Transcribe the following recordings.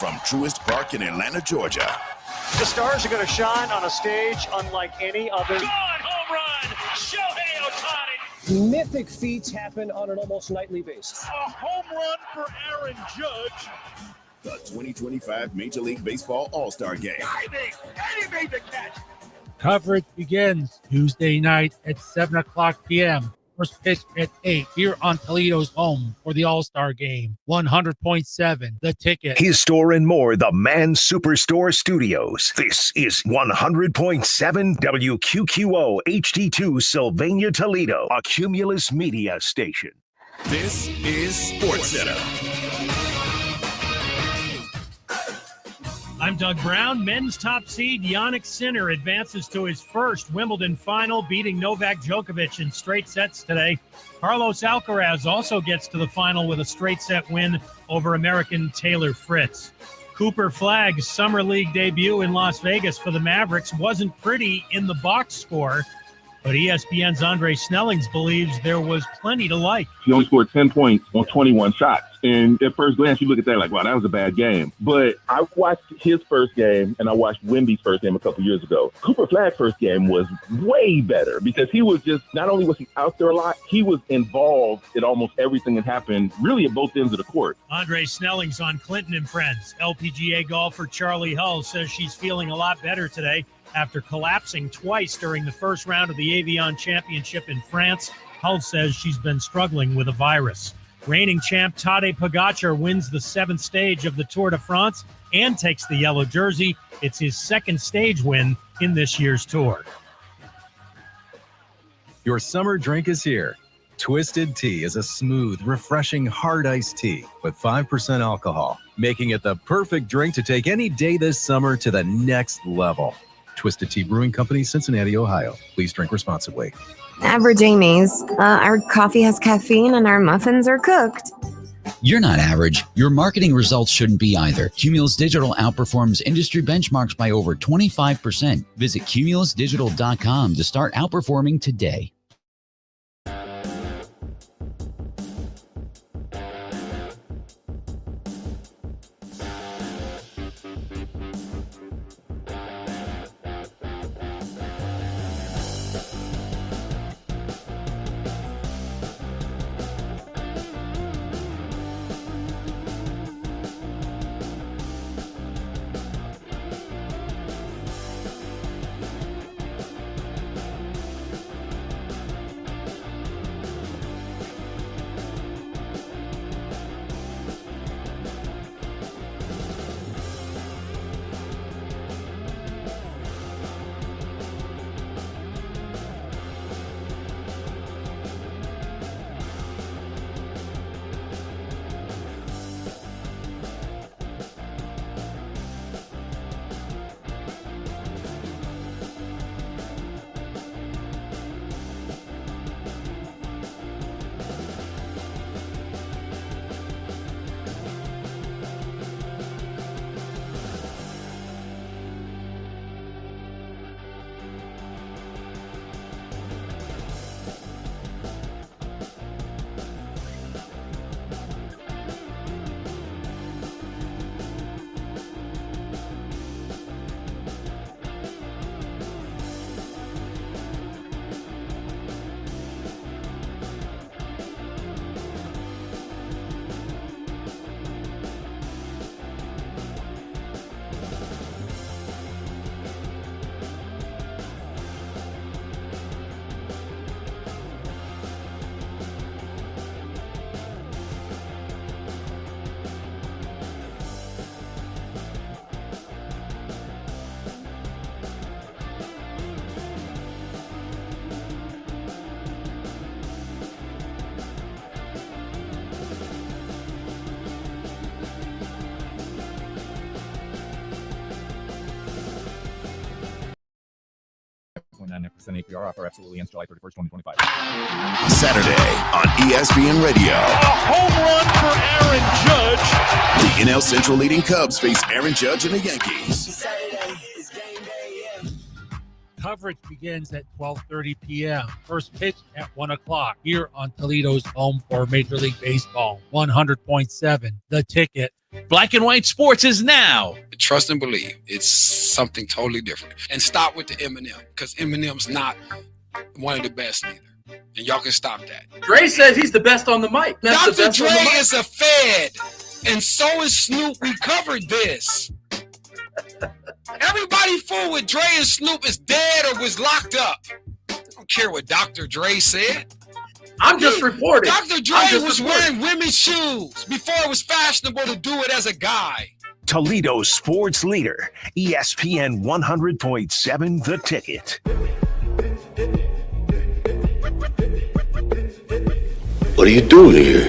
From Truist Park in Atlanta, Georgia. The Stars are going to shine on a stage unlike any other. Gone home run, Shohei Ohtani. Mythic feats happen on an almost nightly basis. A home run for Aaron Judge. The 2025 Major League Baseball All-Star Game. He made the catch. Coverage begins Tuesday night at 7 o'clock p.m. First pitch at 8 here on Toledo's home for the All-Star Game. 100.7, The Ticket. His Store and More, the Man Superstore Studios. This is 100.7 WQQO HD2 Sylvania, Toledo, a Cumulus media station. This is SportsCenter. I'm Doug Brown. Men's top seed Jannik Sinner advances to his first Wimbledon final, beating Novak Djokovic in straight sets today. Carlos Alcaraz also gets to the final with a straight set win over American Taylor Fritz. Cooper Flagg's Summer League debut in Las Vegas for the Mavericks wasn't pretty in the box score, but ESPN's Andre Snellings believes there was plenty to like. He only scored 10 points on 21 shots. And at first glance, you look at that like, wow, that was a bad game. But I watched his first game, and I watched Wemby's first game a couple years ago. Cooper Flagg's first game was way better because he was just, not only was he out there a lot, he was involved in almost everything that happened, really at both ends of the court. Andre Snellings on Clinton and Friends. LPGA golfer Charlie Hull says she's feeling a lot better today after collapsing twice during the first round of the Avion Championship in France. Hull says she's been struggling with a virus. Reigning champ Tadej Pogacar wins the 7th stage of the Tour de France and takes the yellow jersey. It's his second stage win in this year's tour. Your summer drink is here. Twisted Tea is a smooth, refreshing, hard iced tea with 5% alcohol, making it the perfect drink to take any day this summer to the next level. Twisted Tea Brewing Company, Cincinnati, Ohio. Please drink responsibly. Average Amy's. Our coffee has caffeine and our muffins are cooked. You're not average. Your marketing results shouldn't be either. Cumulus Digital outperforms industry benchmarks by over 25%. Visit cumulusdigital.com to start outperforming today. APR offer absolutely ends July 31st, 2025. Saturday on ESPN Radio. A home run for Aaron Judge. The NL Central leading Cubs face Aaron Judge and the Yankees. Coverage begins at 12:30 p.m. First pitch at 1 o'clock here on Toledo's home for Major League Baseball. 100.7, The Ticket. Black and White Sports is now. Trust and believe. It's something totally different. And stop with the Eminem, because Eminem's not one of the best either. And y'all can stop that. Dre says he's the best on the mic. Dr. Dre is a Fed, and so is Snoop. We covered this. Everybody fool with Dre and Snoop is dead or was locked up. I don't care what Dr. Dre said. I'm just reporting. Dr. Dre was wearing women's shoes before it was fashionable to do it as a guy. Toledo's sports leader, ESPN 100.7 The Ticket. What are you doing here?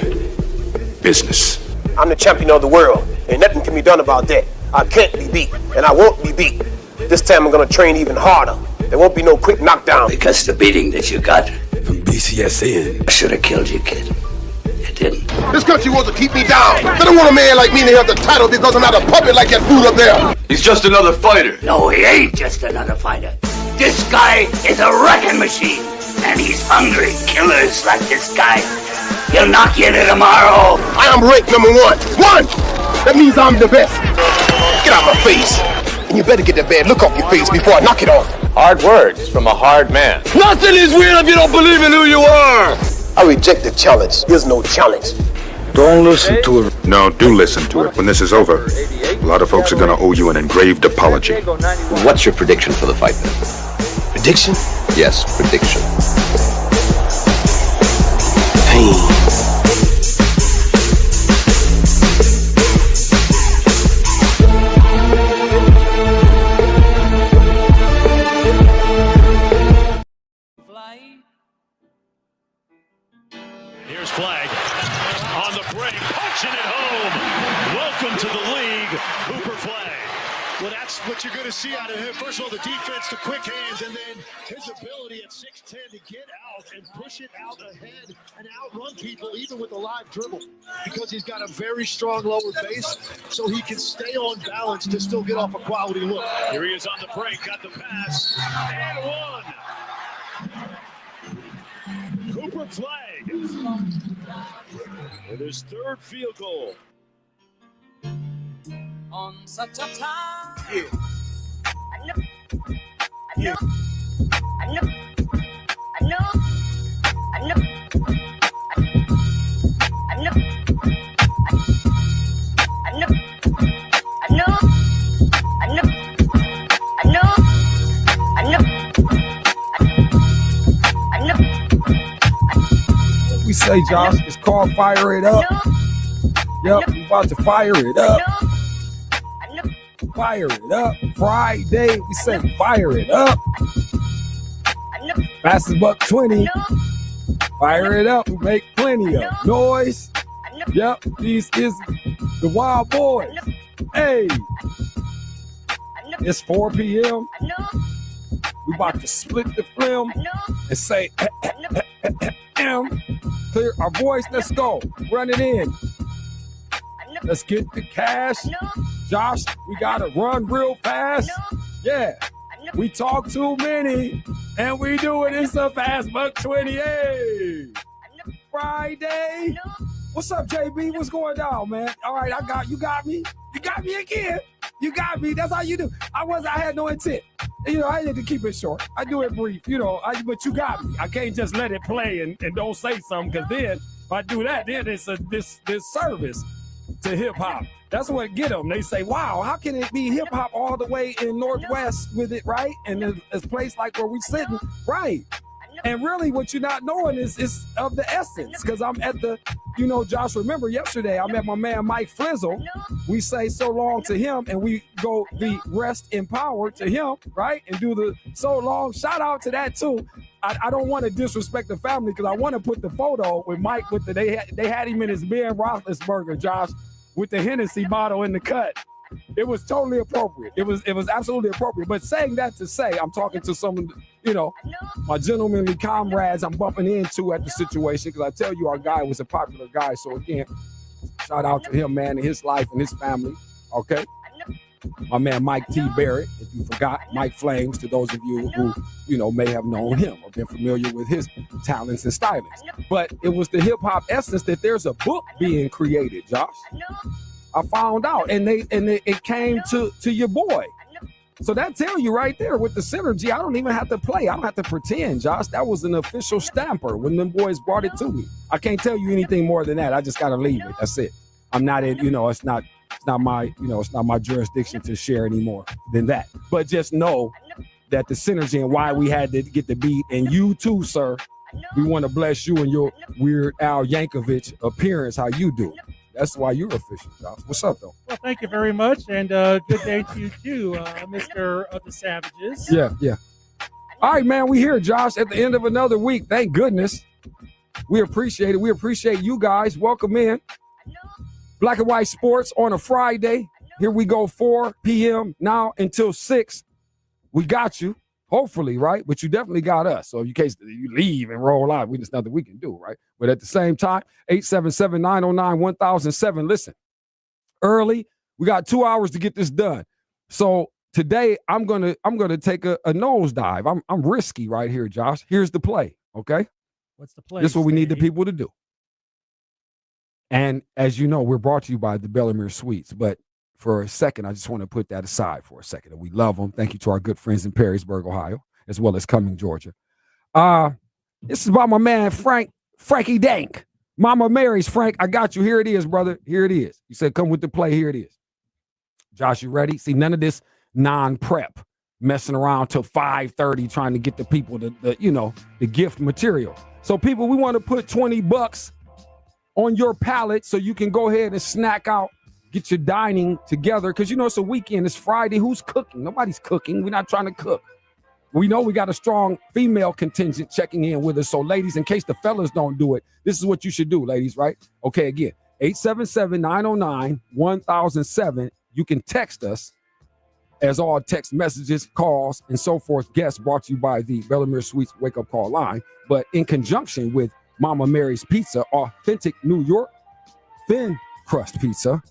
Business. I'm the champion of the world, and nothing can be done about that. I can't be beat, and I won't be beat. This time I'm gonna train even harder. There won't be no quick knockdown. Because the beating that you got from BCSN, I should have killed you, kid. You didn't. This country wants to keep me down. They don't want a man like me to have the title because I'm not a puppet like that fool up there. He's just another fighter. No, he ain't just another fighter. This guy is a wrecking machine, and he's hungry. Killers like this guy, he'll knock you into tomorrow. I am ranked number one. One! That means I'm the best. Get out my face. And you better get that bad look off your face before I knock it off. Hard words from a hard man. Nothing is real if you don't believe in who you are. I reject the challenge. There's no challenge. Don't listen to it. No, do listen to it. When this is over, a lot of folks are going to owe you an engraved apology. What's your prediction for the fight then? Prediction? Yes, prediction. Pain. Here's Flag on the break, punching it home. Welcome to the league, Cooper Flag. Well, that's what you're going to see out of him. First of all, the defense, the quick hands, and then his ability at 6'10" to get out and push it out ahead and outrun people, even with a live dribble, because he's got a very strong lower base, so he can stay on balance to still get off a quality look. Here he is on the break, got the pass, and one. Cooper Flag with his third field goal. On such a time. Yeah. I know. I know. I know. I know. I know. I know. I know. I know. I know. I know. I know. I know. We say, Josh, it's called Fire It Up. Yep, we about to fire it up. Fire it up. Friday, we say fire it up. Fastest buck 20. Fire it up. We make plenty of noise. Yep, these is the Wild Boys. Hey, it's 4 p.m. We about to split the film and say, clear our voice. Let's go. Run it in. Let's get the cash. Josh, we gotta run real fast. Yeah, we talk too many, and we do it. It's a fast buck 20. Hey, Friday. What's up, JB? What's going on, man? All right, you got me. You got me again. You got me. That's how you do. I had no intent. I had to keep it short. I do it brief. But you got me. I can't just let it play and don't say something, because then if I do that, then it's a disservice to hip hop. That's what get them. They say, wow, how can it be hip hop all the way in Northwest with it, right? And a place like where we sitting, right? And really what you're not knowing is of the essence, because I'm at the, Josh, remember yesterday I met my man Mike Frizzle. We say so long to him, and we go the rest in power to him, right? And do the so long. Shout out to that too. I don't want to disrespect the family, because I want to put the photo with Mike with they had him in his Ben Roethlisberger, Josh, with the Hennessy bottle in the cut. It was totally appropriate. It was absolutely appropriate. But saying that to say, I'm talking to some, my gentlemanly comrades I'm bumping into at the situation, because I tell you, our guy was a popular guy. So again, shout out to him, man, and his life and his family. Okay. My man Mike T. Barrett, if you forgot, Mike Flames, to those of you who, may have known him or been familiar with his talents and stylings. But it was the hip hop essence that there's a book being created, Josh. I found out, and it came to your boy. So that tell you right there with the synergy, I don't even have to play. I don't have to pretend, Josh. That was an official stamper when them boys brought it to me. I can't tell you anything more than that. I just gotta leave it. That's it. I'm not in, it's not my jurisdiction to share any more than that. But just know that the synergy and why we had to get the beat, and you too, sir. We want to bless you and your Weird Al Yankovic appearance, how you do. That's why you're official, Josh. What's up, though? Well, thank you very much, and good day to you too, Mr. of the Savages. Yeah. All right, man, we here, Josh, at the end of another week. Thank goodness. We appreciate it. We appreciate you guys. Welcome in. Black and White Sports on a Friday. Here we go, 4 p.m. now until 6. We got you, hopefully, right? But you definitely got us. So in case you leave and roll out, there's nothing we can do, right? But at the same time, 877-909-1007. Listen, early, we got 2 hours to get this done. So today I'm gonna take a nosedive. I'm risky right here, Josh. Here's the play, okay? What's the play? This is what we need the people to do. And as you know, we're brought to you by the Bellamere Suites. But for a second, I just want to put that aside for a second. And we love them. Thank you to our good friends in Perrysburg, Ohio, as well as Cumming, Georgia. This is about my man, Frankie Dank. Mama Mary's, Frank. I got you. Here it is, brother. Here it is. You said come with the play. Here it is. Josh, you ready? See, none of this non-prep messing around till 5:30 trying to get the people the gift material. So people, we want to put $20 on your palate so you can go ahead and snack out, get your dining together. Because, it's a weekend. It's Friday. Who's cooking? Nobody's cooking. We're not trying to cook. We know we got a strong female contingent checking in with us. So, ladies, in case the fellas don't do it, this is what you should do, ladies, right? Okay, again, 877-909-1007. You can text us, as all text messages, calls, and so forth. Guests brought to you by the Bellamere Suites Wake Up Call line. But in conjunction with Mama Mary's Pizza, authentic New York thin crust pizza,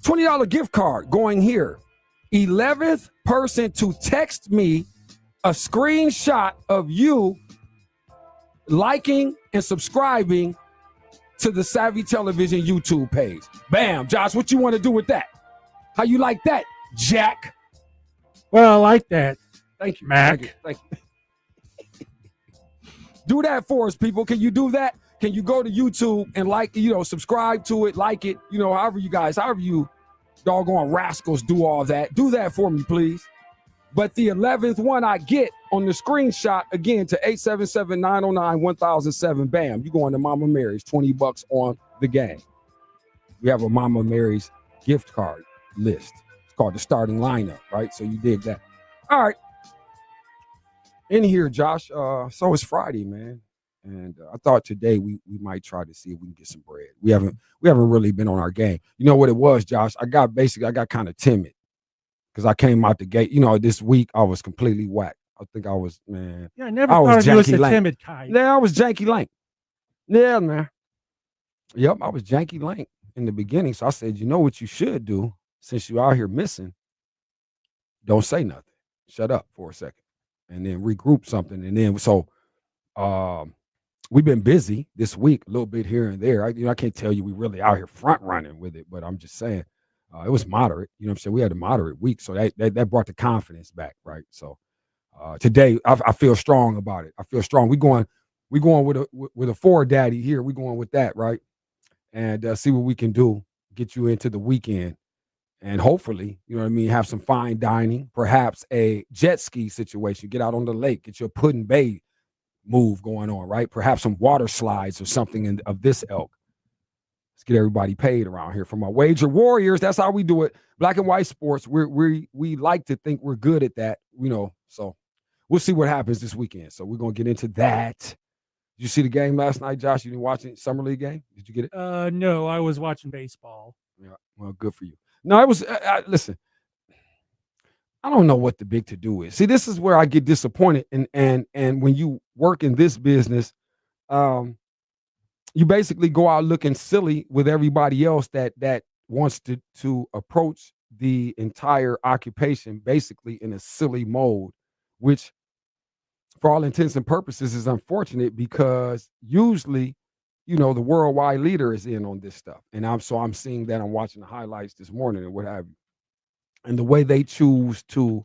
$20 gift card going here. 11th person to text me a screenshot of you liking and subscribing to the Savvy Television YouTube page. Bam. Josh, what you want to do with that? How you like that, Jack? Well, I like that. Thank you, Mac. Thank you. Do that for us, people. Can you do that? Can you go to YouTube and subscribe to it, like it, however you doggone rascals do all that. Do that for me, please. But the 11th one I get on the screenshot, again, to 877-909-1007. Bam, you going to Mama Mary's, $20 on the game. We have a Mama Mary's gift card list. It's called the starting lineup, right? So you dig that. All right. In here, Josh. So it's Friday, man. And I thought today we might try to see if we can get some bread. We haven't really been on our game. You know what it was, Josh? I got kind of timid because I came out the gate. This week I was completely whacked. I think I was, man. Yeah, I never thought of you as a timid guy. Yeah, I was janky lank. Yeah, man. Yep, I was janky lank in the beginning. So I said, you know what you should do since you out here missing? Don't say nothing. Shut up for a second. And then regroup something. And then we've been busy this week, a little bit here and there. I can't tell you we really out here front running with it, but I'm just saying it was moderate. You know what I'm saying? We had a moderate week, so that brought the confidence back, right? So today I feel strong about it. I feel strong. We going with a 4 daddy here. We going with that, right? And see what we can do. Get you into the weekend. And hopefully, have some fine dining, perhaps a jet ski situation, get out on the lake, get your Puddin' Bay move going on, right? Perhaps some water slides or something of this ilk. Let's get everybody paid around here. For my wager warriors, that's how we do it. Black and White Sports, we like to think we're good at that, so we'll see what happens this weekend. So we're going to get into that. Did you see the game last night, Josh? You didn't watch it? Summer League game? Did you get it? No, I was watching baseball. Yeah, well, good for you. No, it was, listen, I don't know what the big to do is. See, this is where I get disappointed. And when you work in this business, you basically go out looking silly with everybody else that wants to approach the entire occupation basically in a silly mode, which for all intents and purposes is unfortunate because usually the worldwide leader is in on this stuff. And I'm seeing that. I'm watching the highlights this morning and what have you. And the way they choose to,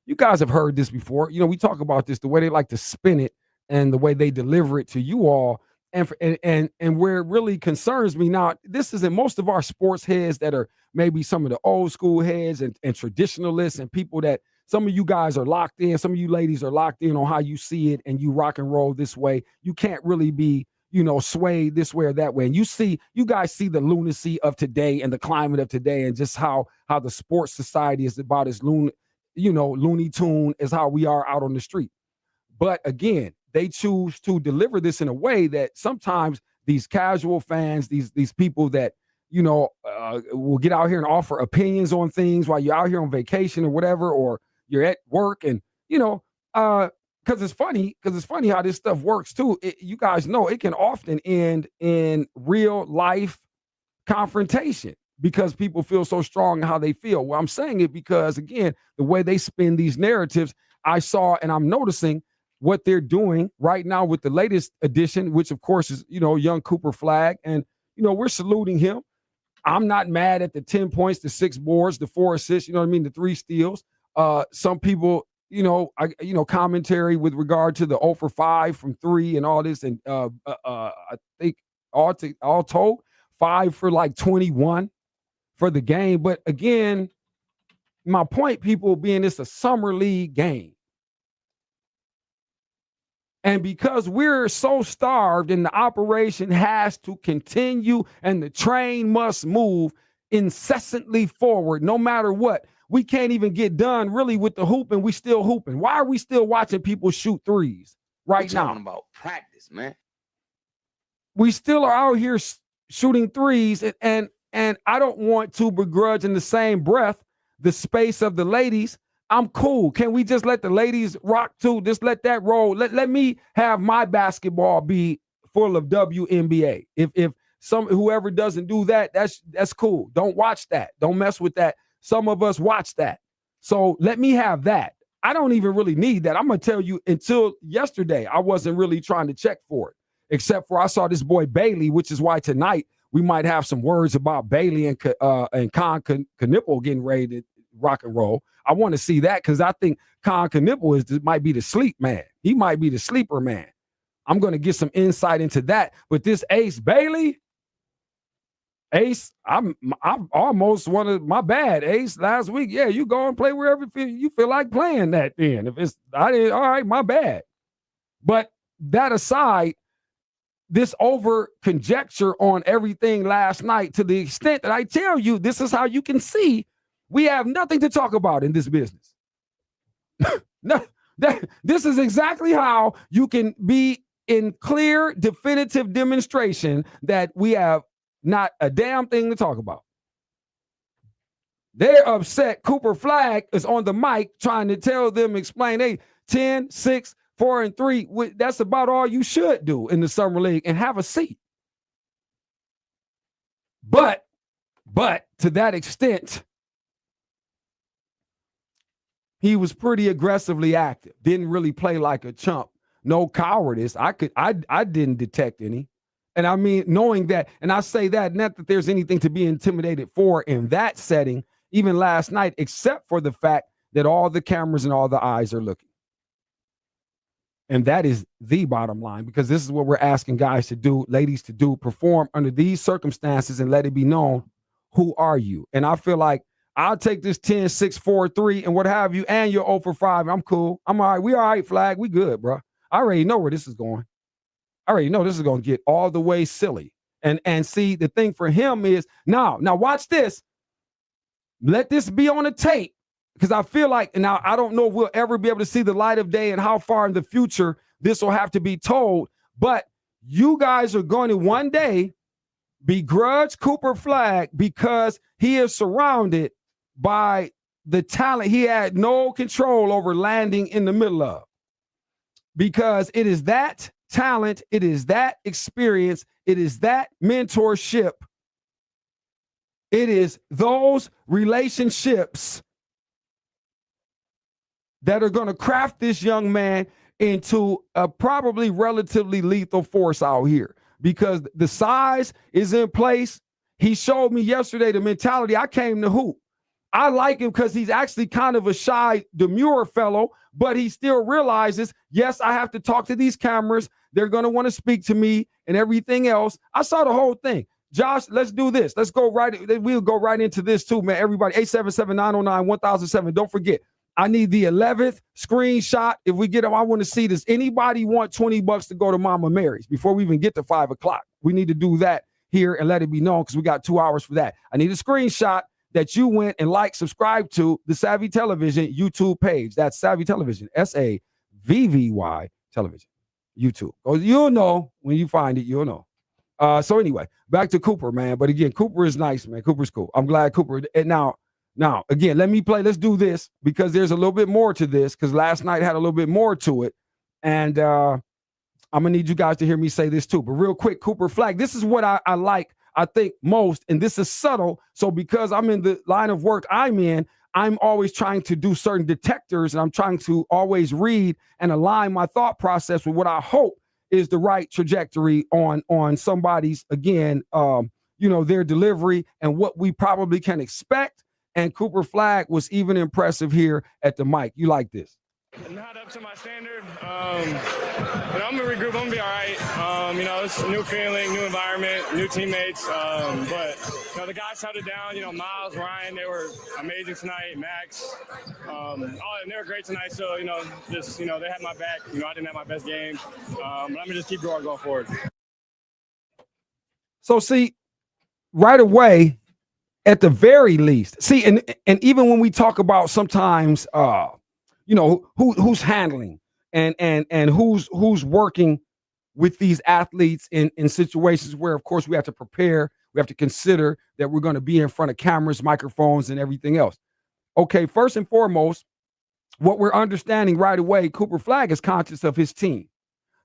you guys have heard this before. We talk about this, the way they like to spin it and the way they deliver it to you all. And where it really concerns me now, this is in most of our sports heads that are maybe some of the old school heads and traditionalists and people that some of you guys are locked in. Some of you ladies are locked in on how you see it and you rock and roll this way. You can't really be, swayed this way or that way. And you guys see the lunacy of today and the climate of today and just how the sports society is about as Looney Tune as how we are out on the street. But again, they choose to deliver this in a way that sometimes these casual fans, these people that, will get out here and offer opinions on things while you're out here on vacation or whatever, or you're at work and, because it's funny how this stuff works too. You guys know it can often end in real life confrontation because people feel so strong in how they feel. Well, I'm saying it because, again, the way they spin these narratives, I saw and I'm noticing what they're doing right now with the latest edition, which of course is, young Cooper Flag. And, we're saluting him. I'm not mad at the 10 points, the 6 boards, the 4 assists, the 3 steals. Some people, commentary with regard to the 0 for 5 from 3 and all this. And I think all told 5 for like 21 for the game. But again, my point, people, being it's a summer league game. And because we're so starved and the operation has to continue and the train must move incessantly forward, no matter what, we can't even get done really with the hooping. We still hooping. Why are we still watching people shoot threes right now? Talking about practice, man. We still are out here shooting threes, and I don't want to begrudge in the same breath the space of the ladies. I'm cool. Can we just let the ladies rock too? Just let that roll. Let me have my basketball be full of WNBA. If whoever doesn't do that, that's cool. Don't watch that. Don't mess with that. Some of us watch that. So let me have that. I don't even really need that. I'm going to tell you, until yesterday, I wasn't really trying to check for it, except for I saw this boy Bailey, which is why tonight we might have some words about Bailey and Con Knipple getting ready to rock and roll. I want to see that because I think Con Knipple might be the sleep man. He might be the sleeper man. I'm going to get some insight into that. But this Ace Bailey, Ace, I'm almost one of my bad, Ace, last week. Yeah, you go and play wherever you feel like playing that then. If it's, all right, my bad. But that aside, this over conjecture on everything last night, to the extent that I tell you, this is how you can see we have nothing to talk about in this business. This is exactly how you can be in clear, definitive demonstration that we have not a damn thing to talk about. They're upset. Cooper Flag is on the mic trying to tell them, explain, hey, 10, 6, 4, and 3. That's about all you should do in the summer league and have a seat. But to that extent, he was pretty aggressively active. Didn't really play like a chump. No cowardice. I didn't detect any. And I mean, knowing that, and I say that, not that there's anything to be intimidated for in that setting, even last night, except for the fact that all the cameras and all the eyes are looking. And that is the bottom line, because this is what we're asking guys to do, ladies to do, perform under these circumstances and let it be known, who are you? And I feel like I'll take this 10, 6, 4, 3, and what have you, and you're 0 for 5. I'm cool. I'm all right. We all right, Flag. We good, bro. I already know where this is going. I already know this is going to get all the way silly. And see, the thing for him is, now watch this. Let this be on the tape, because I feel like, now I don't know if we'll ever be able to see the light of day and how far in the future this will have to be told, but you guys are going to one day begrudge Cooper Flag because he is surrounded by the talent he had no control over landing in the middle of. Because it is that talent, it is that experience, it is that mentorship, it is those relationships that are going to craft this young man into a probably relatively lethal force out here. because the size is in place. He showed me yesterday the mentality. I came to hoop. I like him because he's actually kind of a shy, demure fellow, but he still realizes, yes, I have to talk to these cameras. They're going to want to speak to me and everything else. I saw the whole thing. Josh, let's do this. We'll go right into this too, man. Everybody, 877-909-1007. Don't forget, I need the 11th screenshot. If we get them, I want to see this. Anybody want $20 to go to Mama Mary's before we even get to 5 o'clock? We need to do that here and let it be known because we got 2 hours for that. I need a screenshot that you went and subscribe to the Savvy Television YouTube page. That's Savvy Television, SAVVY Television, YouTube. Oh, you'll know when you find it, you'll know. So anyway, back to Cooper, man. But again, Cooper is nice, man. Cooper's cool. I'm glad Cooper. And now, again, let's do this because there's a little bit more to this because last night had a little bit more to it. And I'm going to need you guys to hear me say this too. But real quick, Cooper Flag, this is what I like, I think, most. And this is subtle. So because I'm in the line of work I'm in, I'm always trying to do certain detectors and I'm trying to always read and align my thought process with what I hope is the right trajectory on somebody's, again, their delivery and what we probably can expect. And Cooper Flag was even impressive here at the mic. You like this? Not up to my standard. I'm gonna regroup. I'm gonna be all right. It's a new feeling, new environment, new teammates. But the guys held it down. Miles, Ryan, they were amazing tonight. Max, and they were great tonight. So they had my back. I didn't have my best game. But I'm gonna just keep going forward. So see, right away, at the very least, see, and even when we talk about sometimes, who's handling and who's working with these athletes in situations where, of course, we have to prepare. We have to consider that we're going to be in front of cameras, microphones, and everything else. Okay, first and foremost, what we're understanding right away, Cooper Flag is conscious of his team.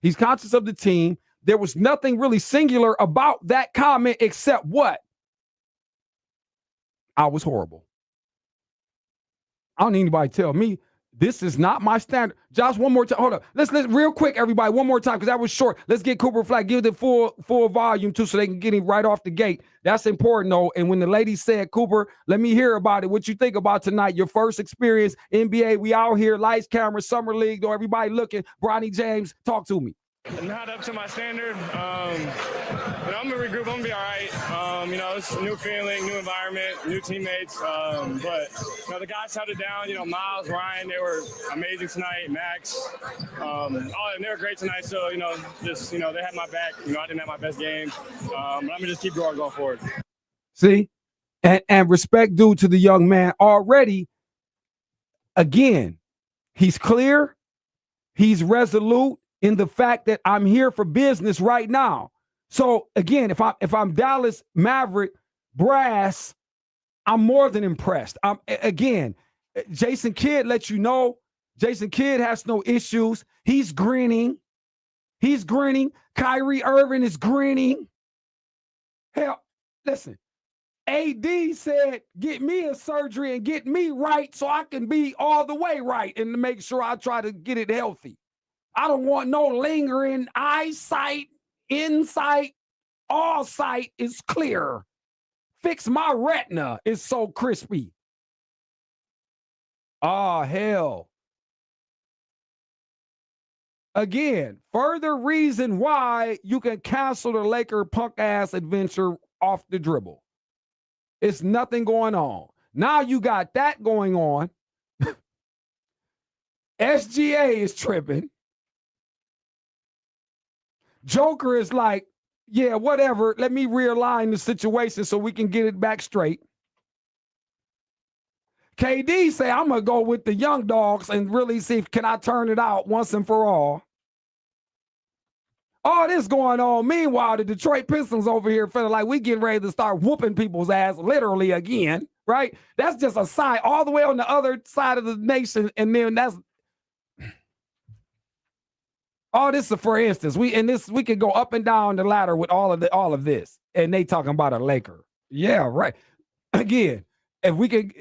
He's conscious of the team. There was nothing really singular about that comment except what? I was horrible. I don't need anybody to tell me this is not my standard. Josh, one more time. Hold up. Let's real quick, everybody, one more time, because that was short. Let's get Cooper Flag, give the full volume too, so they can get him right off the gate. That's important, though. And when the lady said, Cooper, let me hear about it. What you think about tonight? Your first experience, NBA, we out here, lights, camera, summer league, though everybody looking. Bronny James, talk to me. Not up to my standard. I'm gonna regroup. I'm gonna be all right. It's a new feeling, new environment, new teammates. But the guys held it down. Miles, Ryan, they were amazing tonight. Max, and they were great tonight. So they had my back. I didn't have my best game. But I'm gonna just keep going forward. See, and respect due to the young man already. Again, he's clear. He's resolute in the fact that I'm here for business right now. So again, if I'm Dallas Maverick brass, I'm more than impressed. Jason Kidd lets you know. Jason Kidd has no issues. He's grinning. Kyrie Irving is grinning. Hell, listen. AD said, get me a surgery and get me right so I can be all the way right and to make sure I try to get it healthy. I don't want no lingering eyesight, insight, all sight is clear. Fix my retina, it's so crispy. Oh, hell. Again, further reason why you can cancel the Laker punk ass adventure off the dribble. It's nothing going on. Now you got that going on. SGA is tripping. Joker is like, yeah, whatever. Let me realign the situation so we can get it back straight. KD say, I'm going to go with the young dogs and really see if can I turn it out once and for all. All this going on. Meanwhile, the Detroit Pistons over here feeling like we getting ready to start whooping people's ass literally again, right? That's just a side all the way on the other side of the nation. And then that's all this is for instance. We could go up and down the ladder with all of this. And they talking about a Laker. Yeah, right. Again, if we could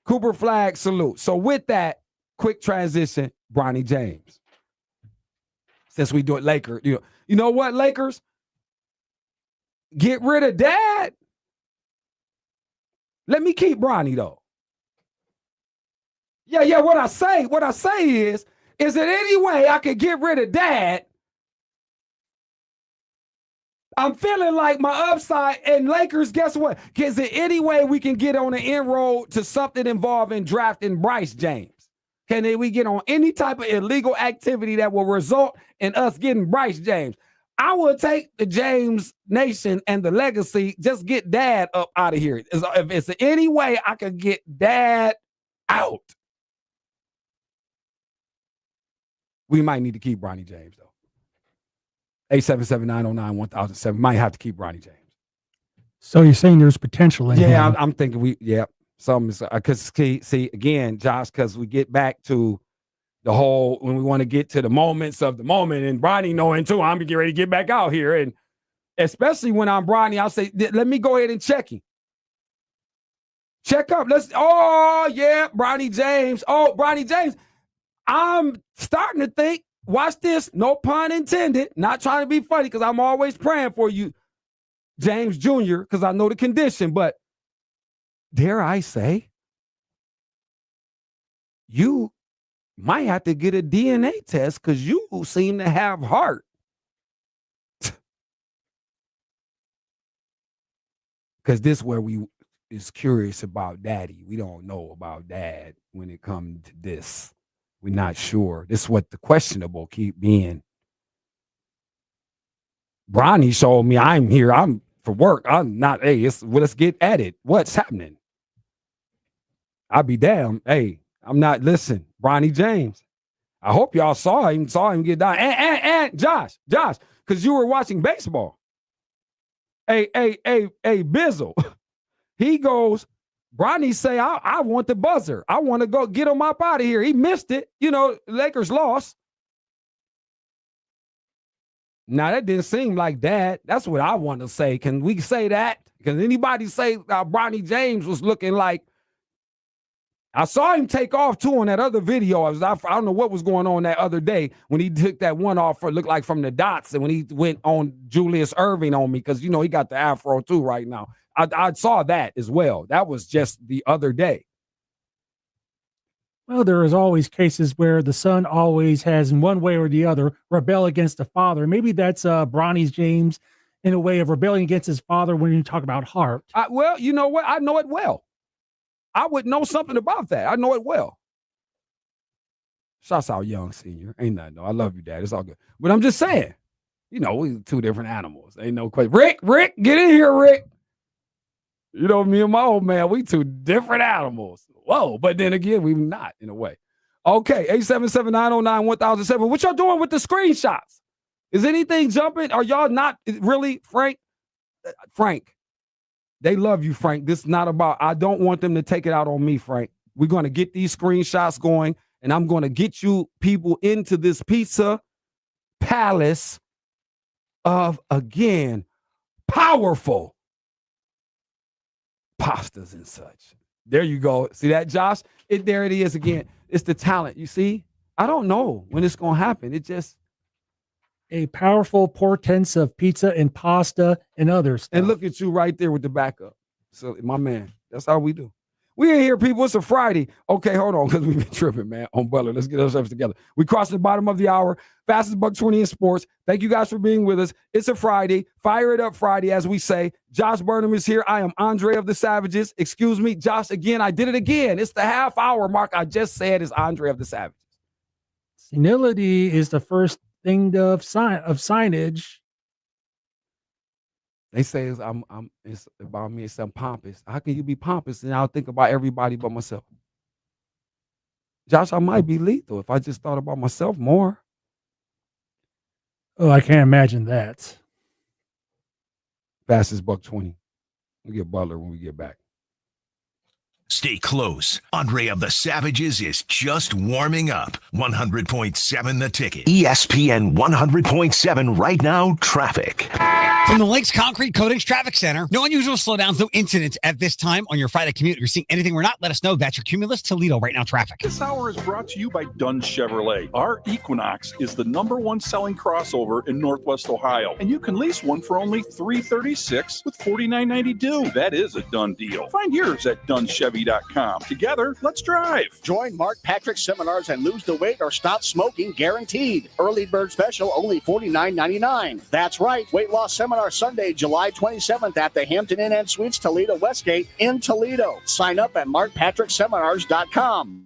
Cooper Flag salute. So with that, quick transition, Bronny James. Since we do it Laker, You know what, Lakers? Get rid of Dad. Let me keep Bronny, though. Yeah, what I say is there any way I could get rid of Dad? I'm feeling like my upside, and Lakers, guess what? Is there any way we can get on an inroad to something involving drafting Bryce James? Can we get on any type of illegal activity that will result in us getting Bryce James? I will take the James Nation and the legacy, just get Dad up out of here. If it's any way I could get Dad out, we might need to keep Bronny James, though. 877-909-1007. Might have to keep Bronny James. So you're saying there's potential in Yeah, him. I'm thinking some is because see again, Josh, because we get back to the whole when we want to get to the moments of the moment, and Bronny knowing too, I'm getting ready to get back out here, and especially when I'm Bronny, I'll say, let me go ahead and check him. Check up. Bronny James. Oh, Bronny James. I'm starting to think. Watch this. No pun intended. Not trying to be funny because I'm always praying for you, James Jr., because I know the condition. But dare I say, you might have to get a DNA test because you seem to have heart. Because this is where we is curious about Daddy. We don't know about Dad when it comes to this. We're not sure. This is what the questionable keep being. Bronny showed me I'm here. I'm for work. I'm not. Hey, let's get at it. What's happening? I'll be damned. Hey, I'm not. Listen, Bronny James. I hope y'all saw him get down. And Josh, because you were watching baseball. Hey, Bizzle. He goes, Bronny say, I want the buzzer. I want to go get him up out of here. He missed it. Lakers lost. Now, that didn't seem like that. That's what I want to say. Can we say that? Can anybody say Bronny James was looking like? I saw him take off, too, on that other video. I don't know what was going on that other day when he took that one off for looked like from the dots and when he went on Julius Erving on me because, he got the afro, too, right now. I saw that as well. That was just the other day. Well, there is always cases where the son always has, in one way or the other, rebel against the father. Maybe that's Bronny James in a way of rebelling against his father when you talk about heart. Well, you know what? I know it well. I would know something about that. I know it well. Shouts out Young Senior. Ain't nothing. No, I love you, Dad. It's all good. But I'm just saying, we two different animals. Ain't no question. Rick, get in here, Rick. Me and my old man, we two different animals. Whoa, but then again, we not in a way. Okay, 877-909-1007. What y'all doing with the screenshots? Is anything jumping? Are y'all not really, Frank? Frank, they love you, Frank. This is not about, I don't want them to take it out on me, Frank. We're going to get these screenshots going, and I'm going to get you people into this pizza palace of, again, powerful pastas and such. There you go. See that, Josh? There it is again. It's the talent. You see? I don't know when it's going to happen. It just a powerful portents of pizza and pasta and others. And look at you right there with the backup. So, my man, that's how we do. We in here, people. It's a Friday. Okay, hold on, because we've been tripping, man. On Butler, let's get ourselves together. We crossed the bottom of the hour. Fastest $1.20 in sports. Thank you guys for being with us. It's a Friday. Fire it up Friday, as we say. Josh Burnham is here. I am Andre of the Savages. Excuse me, Josh, again. I did it again. It's the half hour mark. I just said is Andre of the Savages. Senility is the first thing of signage. They say it's about me. It's pompous. How can you be pompous and I'll think about everybody but myself? Josh, I might be lethal if I just thought about myself more. Oh, I can't imagine that. Fastest $1.20. We'll get Butler when we get back. Stay close. Andre of the Savages is just warming up. 100.7 The Ticket. ESPN 100.7 right now, traffic. From the Lakes Concrete Coatings Traffic Center, no unusual slowdowns, no incidents at this time on your Friday commute. If you're seeing anything we're not, let us know. That's your Cumulus Toledo right now traffic. This hour is brought to you by Dunn Chevrolet. Our Equinox is the #1 selling crossover in Northwest Ohio, and you can lease one for only $336 with $49.90 due. That is a done deal. Find yours at DunnChevy.com. Together, let's drive. Join Mark Patrick seminars and lose the weight or stop smoking guaranteed. Early bird special only $49.99. That's right. Weight loss seminar Sunday, July 27th at the Hampton Inn and Suites Toledo Westgate in Toledo. Sign up at markpatrickseminars.com.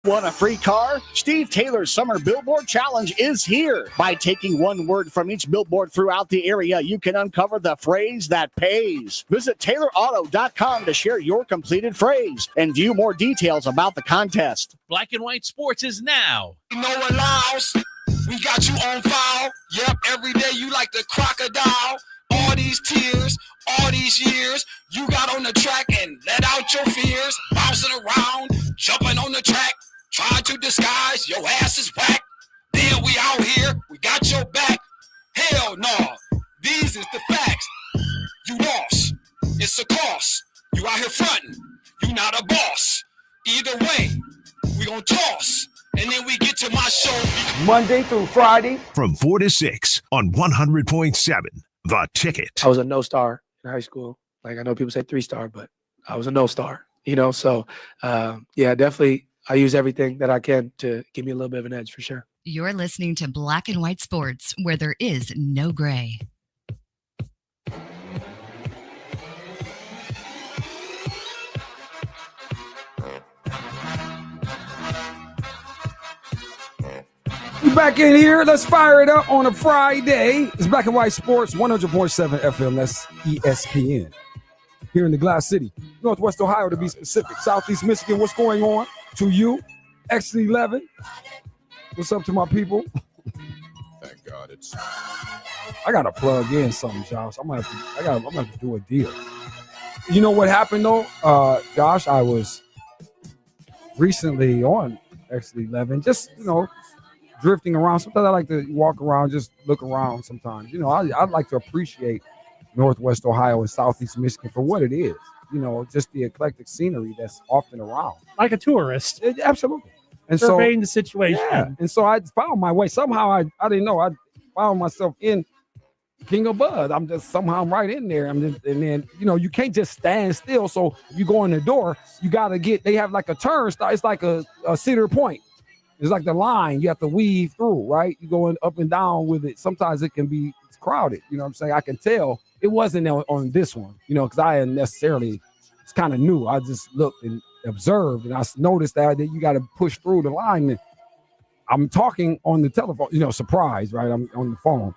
Want a free car? Steve Taylor's Summer Billboard Challenge is here. By taking one word from each billboard throughout the area, you can uncover the phrase that pays. Visit TaylorAuto.com to share your completed phrase and view more details about the contest. Black and White Sports is now. No allows. We got you on file. Yep, every day you like the crocodile. All these tears, all these years, you got on the track and let out your fears. Bouncing around, jumping on the track. Try to disguise, your ass is whack. Then we out here, we got your back. Hell no, these is the facts. You lost, it's a cost. You out here fronting, you not a boss. Either way, we gon' toss. And then we get to my show. Monday through Friday. From 4 to 6 on 100.7 The Ticket. I was a no star in high school. Like, I know people say 3-star, but I was a no star, you know? So, yeah, definitely I use everything that I can to give me a little bit of an edge for sure. You're listening to Black and White Sports, where there is no gray. We back in here. Let's fire it up on a Friday. It's Black and White Sports, 100.7 FM. That's ESPN. Here in the Glass City, Northwest Ohio to be specific. Southeast Michigan, what's going on? To you, X11. What's up to my people? Thank God it's. I gotta plug in something, Josh. I'm gonna have to do a deal. You know what happened though, Josh? I was recently on X11, just drifting around. Sometimes I like to walk around, just look around. Sometimes, I'd like to appreciate Northwest Ohio and Southeast Michigan for what it is. Just the eclectic scenery that's often around. Like a tourist. Absolutely. And surveying the situation. Yeah. And so I found my way. Somehow I didn't know. I found myself in King of Bud. I'm just somehow right in there. And then you can't just stand still. So if you go in the door, you gotta they have like a turnstile. It's like a Cedar Point. It's like the line you have to weave through, right? You're going up and down with it. Sometimes it can be crowded. You know what I'm saying? I can tell it wasn't on this one, because I hadn't necessarily, it's kind of new. I just looked and observed, and I noticed that you got to push through the line. And I'm talking on the telephone, surprise, right? I'm on the phone,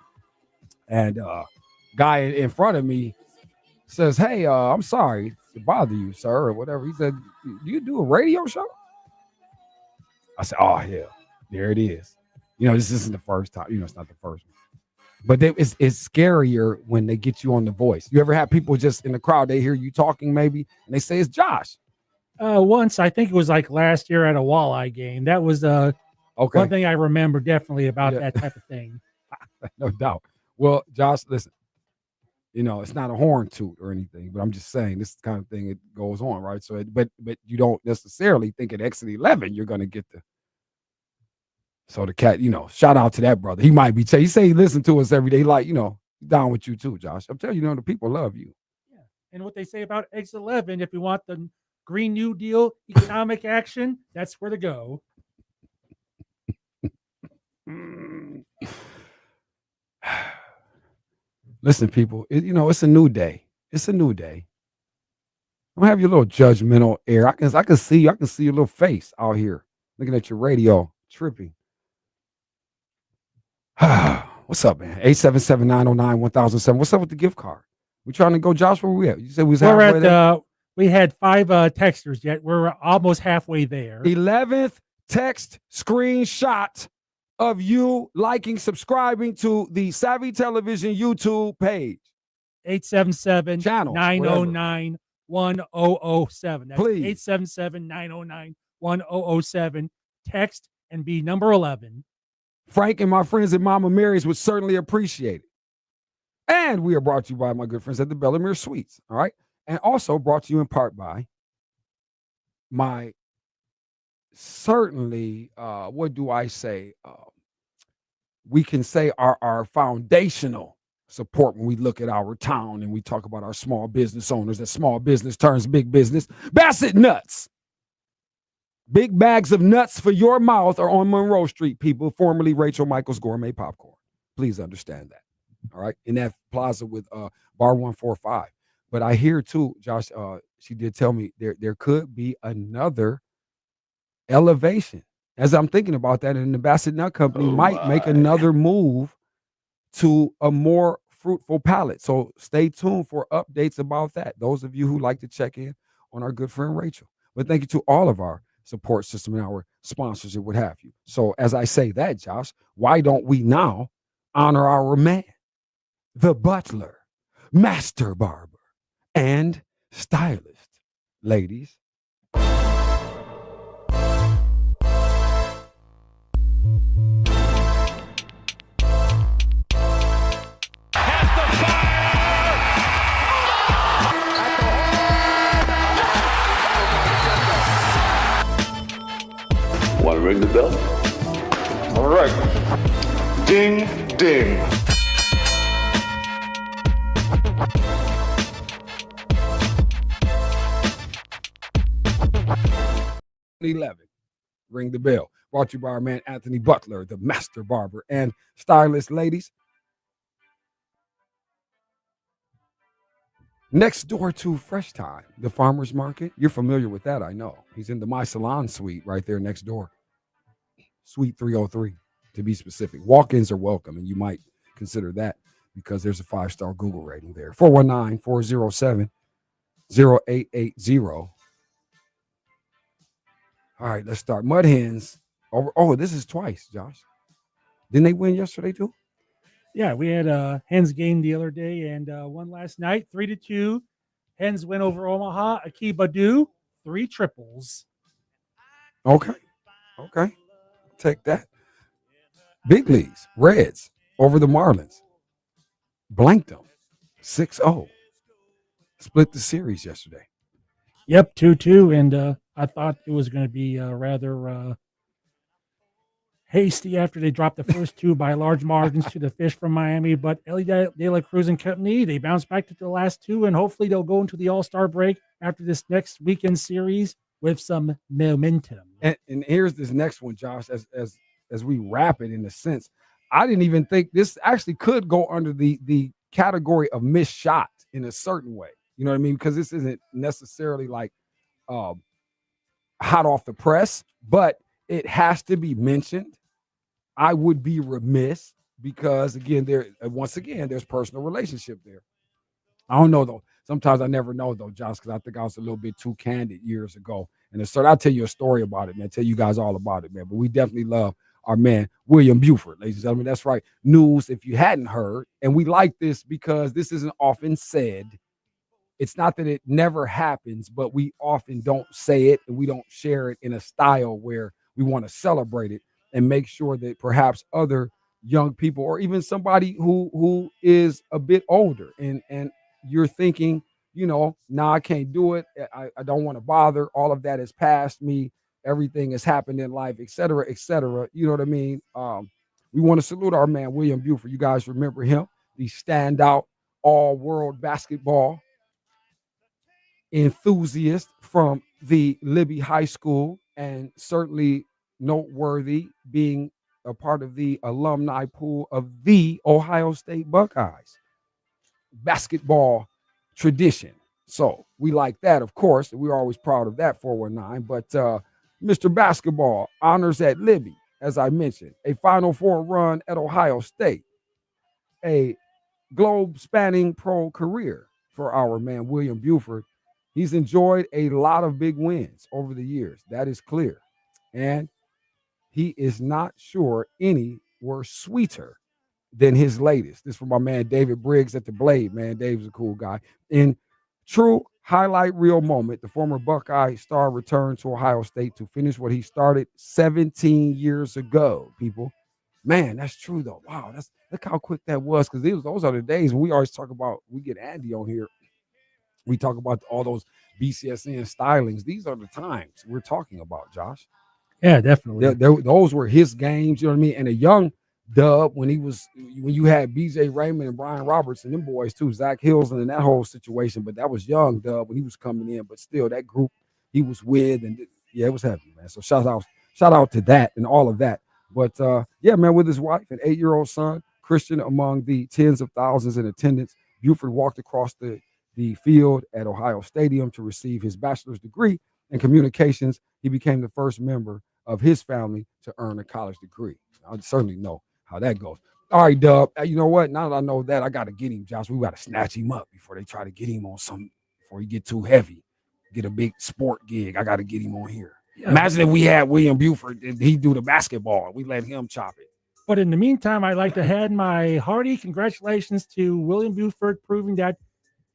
and guy in front of me says, "Hey, I'm sorry to bother you, sir," or whatever. He said, "Do you do a radio show?" I said, "Oh, yeah, there it is." This isn't the first time. It's not the first one. But it's scarier when they get you on the voice. You ever have people just in the crowd, they hear you talking maybe, and they say it's Josh? Once, I think it was like last year at a walleye game. That was one thing I remember definitely about that type of thing. No doubt. Well, Josh, listen, it's not a horn toot or anything, but I'm just saying this is the kind of thing that goes on, right? So, but you don't necessarily think at Exit 11 you're going to get the. So the cat, shout out to that brother. He might be, he say he listen to us every day, like, down with you too, Josh. I'm telling you, the people love you. Yeah. And what they say about X11, if you want the Green New Deal economic action, that's where to go. Listen, people, it's a new day. It's a new day. Don't have your little judgmental air. I can see your little face out here looking at your radio, tripping. What's up, man? 877-909-1007. What's up with the gift card? We trying to go, Josh? Where we at? You said we was halfway there? We had 5 texters yet. We're almost halfway there. 11th text screenshot of you liking, subscribing to the Savvy Television YouTube page. 877 channel 909 1007. That's Please. 877 909 1007. Text and be number 11. Frank and my friends at Mama Mary's would certainly appreciate it. And we are brought to you by my good friends at the Bellamere Suites. All right. And also brought to you in part by my certainly, what do I say? We can say our foundational support when we look at our town and we talk about our small business owners, that small business turns big business. Bassett Nuts. Big bags of nuts for your mouth are on Monroe Street, people, formerly Rachel Michaels Gourmet Popcorn. Please understand that. All right. In that plaza with Bar 145. But I hear too, Josh, she did tell me there could be another elevation. As I'm thinking about that, and the Bassett Nut Company might make another move to a more fruitful palate. So stay tuned for updates about that. Those of you who like to check in on our good friend Rachel. But thank you to all of our support system and our sponsors and what have you. So as I say that, Josh, why don't we now honor our man, the butler, master barber, and stylist, ladies? Want to ring the bell? All right. Ding, ding. 11. Ring the bell. Brought to you by our man Anthony Butler, the master barber and stylist. Ladies, next door to Fresh Time, the farmer's market. You're familiar with that, I know. He's in the My Salon suite right there next door. Suite 303, to be specific. Walk-ins are welcome, and you might consider that because there's a 5-star Google rating there. 419-407-0880. All right, let's start. Mud Hens. Oh, this is twice, Josh. Didn't they win yesterday, too? Yeah, we had a Hens game the other day and one last night, 3-2. Hens win over Omaha. Akiba Do, 3 triples. Okay. Take that. Big leagues, Reds over the Marlins. Blanked them 6-0. Split the series yesterday. Yep, 2-2. And I thought it was going to be rather hasty after they dropped the first 2 by large margins to the Fish from Miami. But Ellie De La Cruz and company, they bounced back to the last 2, and hopefully they'll go into the All-Star break after this next weekend series with some momentum. And here's this next one, Josh, as we wrap it in a sense. I didn't even think this actually could go under the category of missed shot in a certain way. You know what I mean? Because this isn't necessarily like hot off the press, but it has to be mentioned. I would be remiss because, again, there's personal relationship there. I don't know, though. Sometimes I never know, though, Josh, because I think I was a little bit too candid years ago. And I'll tell you a story about it, man. Tell you guys all about it, man. But we definitely love our man, William Buford, ladies and gentlemen. That's right. News, if you hadn't heard. And we like this because this isn't often said. It's not that it never happens, but we often don't say it and we don't share it in a style where we want to celebrate it and make sure that perhaps other young people or even somebody who is a bit older and you're thinking, nah, I can't do it. I don't want to bother. All of that has passed me. Everything has happened in life, et cetera, et cetera. You know what I mean? We want to salute our man, William Buford. You guys remember him, the standout all-world basketball enthusiast from the Libby High School, and certainly noteworthy being a part of the alumni pool of the Ohio State Buckeyes basketball tradition. So we like that, of course. We're always proud of that, 419. But Mr. Basketball honors at Libby, as I mentioned, a Final Four run at Ohio State, a globe-spanning pro career for our man, William Buford. He's enjoyed a lot of big wins over the years. That is clear. And he is not sure any were sweeter than his latest. This is from my man, David Briggs at the Blade, man. Dave's a cool guy. In true highlight reel moment, the former Buckeye star returned to Ohio State to finish what he started 17 years ago, people. Man, that's true, though. Wow, look how quick that was, because those are the days when we always talk about, we get Andy on here. We talk about all those BCSN stylings. These are the times we're talking about, Josh. Yeah, definitely. Those were his games, you know what I mean? And a young Dub, when you had BJ Raymond and Brian Roberts and them boys too, Zach Hills and that whole situation, but that was young Dub when he was coming in, but still that group he was with, and yeah, it was heavy, man. So shout out to that and all of that. But yeah, man, with his wife and 8-year-old son, Christian, among the tens of thousands in attendance, Buford walked across the field at Ohio Stadium to receive his bachelor's degree in communications. He became the first member of his family to earn a college degree. I certainly know how that goes. All right, Dub. You know what? Now that I know that, I got to get him, Josh. We got to snatch him up before they try to get him on something, before he get too heavy, get a big sport gig. I got to get him on here. Yeah. Imagine if we had William Buford and he do the basketball. We let him chop it. But in the meantime, I'd like to add my hearty congratulations to William Buford, proving that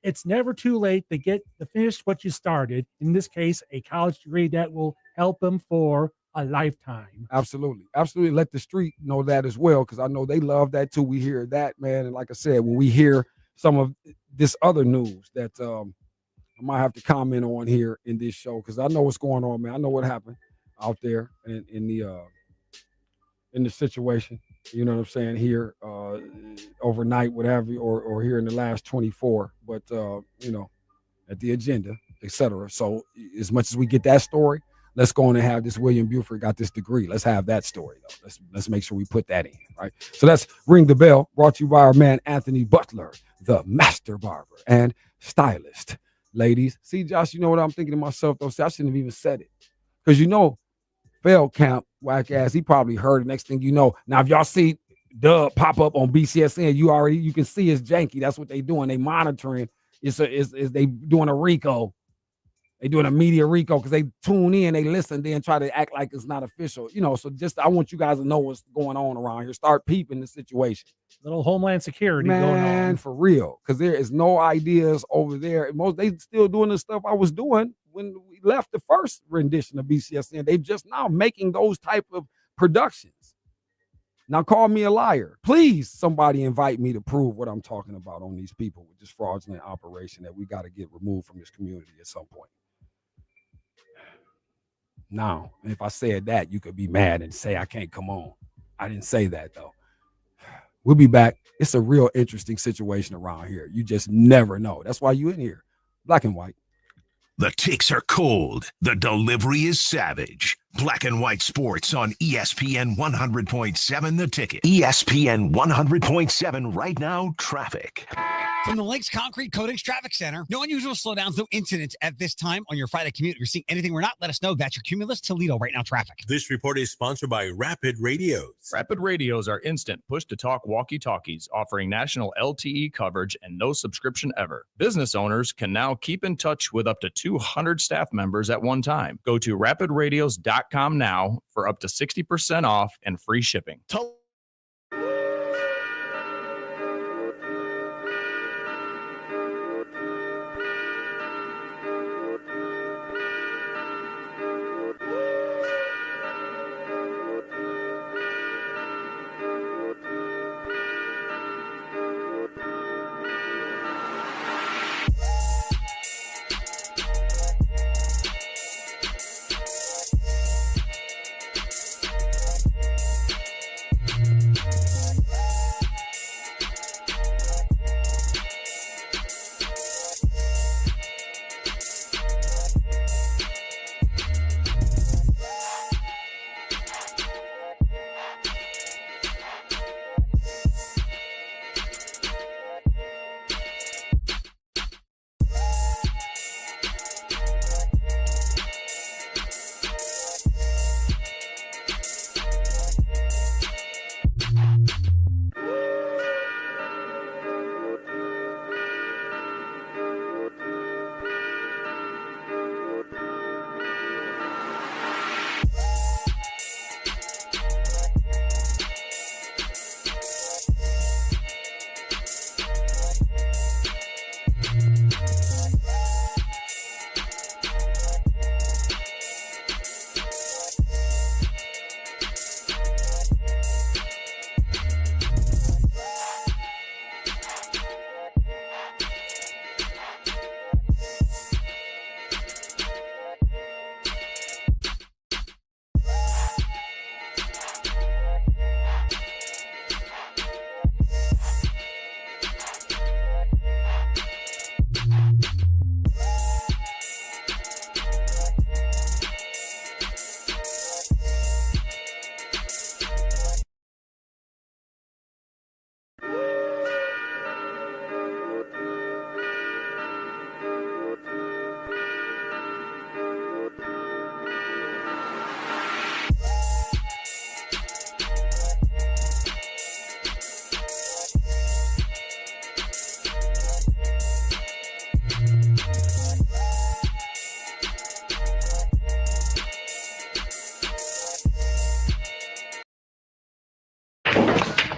it's never too late to finish what you started. In this case, a college degree that will help him for a lifetime. Absolutely. Absolutely. Let the street know that as well, because I know they love that too. We hear that, man. And like I said, when we hear some of this other news that I might have to comment on here in this show, because I know what's going on, man. I know what happened out there in the situation. You know what I'm saying, here overnight, whatever, or here in the last 24, but at the agenda, etc. So as much as we get that story, let's go on and have this William Buford got this degree. Let's have that story, though. Let's make sure we put that in, right? So that's Ring the Bell, brought to you by our man Anthony Butler, the master barber and stylist. Ladies, see, Josh, you know what I'm thinking to myself, though? See, I shouldn't have even said it. Because, you know, fail camp, whack ass, he probably heard. Next thing you know, now if y'all see Dub pop up on BCSN, you can see it's janky. That's what they doing. They monitoring. It's they doing a RICO. They doing a media RICO because they tune in, they listen, then try to act like it's not official. You know, so just I want you guys to know what's going on around here. Start peeping the situation. Little Homeland Security going on. Man, for real. Because there is no ideas over there. They still doing the stuff I was doing when we left the first rendition of BCSN. They just now making those type of productions. Now call me a liar. Please, somebody invite me to prove what I'm talking about on these people with this fraudulent operation that we got to get removed from this community at some point. Now, if I said that, you could be mad and say I can't come on. I didn't say that, though. We'll be back. It's a real interesting situation around here. You just never know. That's why you in here. Black and white. The takes are cold. The delivery is savage. Black and White Sports on ESPN 100.7 The Ticket. ESPN 100.7 right now, traffic. From the Lakes Concrete Coatings Traffic Center, no unusual slowdowns, no incidents at this time on your Friday commute. If you're seeing anything we're not, let us know. That's your Cumulus Toledo right now traffic. This report is sponsored by Rapid Radios. Rapid Radios are instant push-to-talk walkie-talkies offering national LTE coverage and no subscription ever. Business owners can now keep in touch with up to 200 staff members at one time. Go to rapidradios.com now for up to 60% off and free shipping.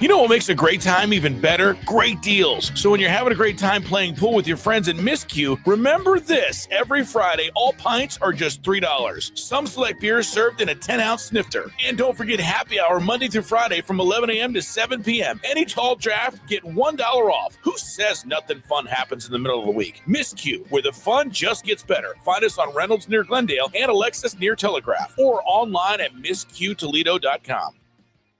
You know what makes a great time even better? Great deals. So when you're having a great time playing pool with your friends at Miscue, remember this. Every Friday, all pints are just $3. Some select beers served in a 10-ounce snifter. And don't forget happy hour Monday through Friday from 11 a.m. to 7 p.m. Any tall draft, get $1 off. Who says nothing fun happens in the middle of the week? Miscue, where the fun just gets better. Find us on Reynolds near Glendale and Alexis near Telegraph or online at miscuetoledo.com.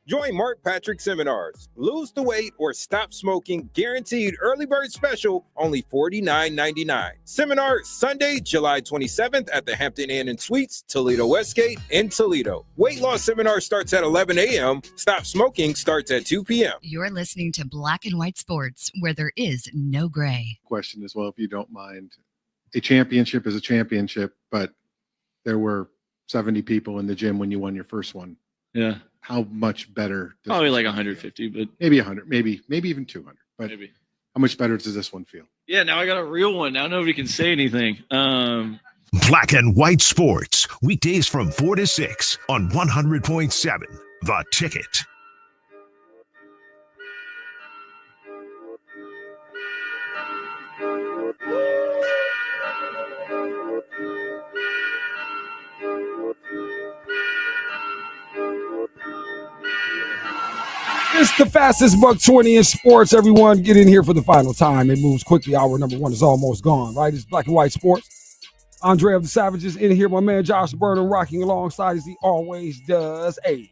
Join Mark Patrick Seminars. Lose the weight or stop smoking. Guaranteed early bird special, only $49.99. Seminar Sunday, July 27th at the Hampton Inn and Suites, Toledo Westgate in Toledo. Weight loss seminar starts at 11 a.m. Stop smoking starts at 2 p.m. You're listening to Black and White Sports, where there is no gray. Question as well, if you don't mind. A championship is a championship, but there were 70 people in the gym when you won your first one. Yeah. How much better? Probably like 150, but maybe 100, maybe even 200. But maybe. How much better does this one feel? Yeah, now I got a real one. Now nobody can say anything. Black and White Sports, weekdays from 4 to 6 on 100.7 The Ticket. It's the fastest buck 20 in sports. Everyone get in here for the final time. It moves quickly. Hour number one is almost gone, right? It's Black and White Sports. Andre of the Savages in here. My man Josh Burnham rocking alongside as he always does. Hey,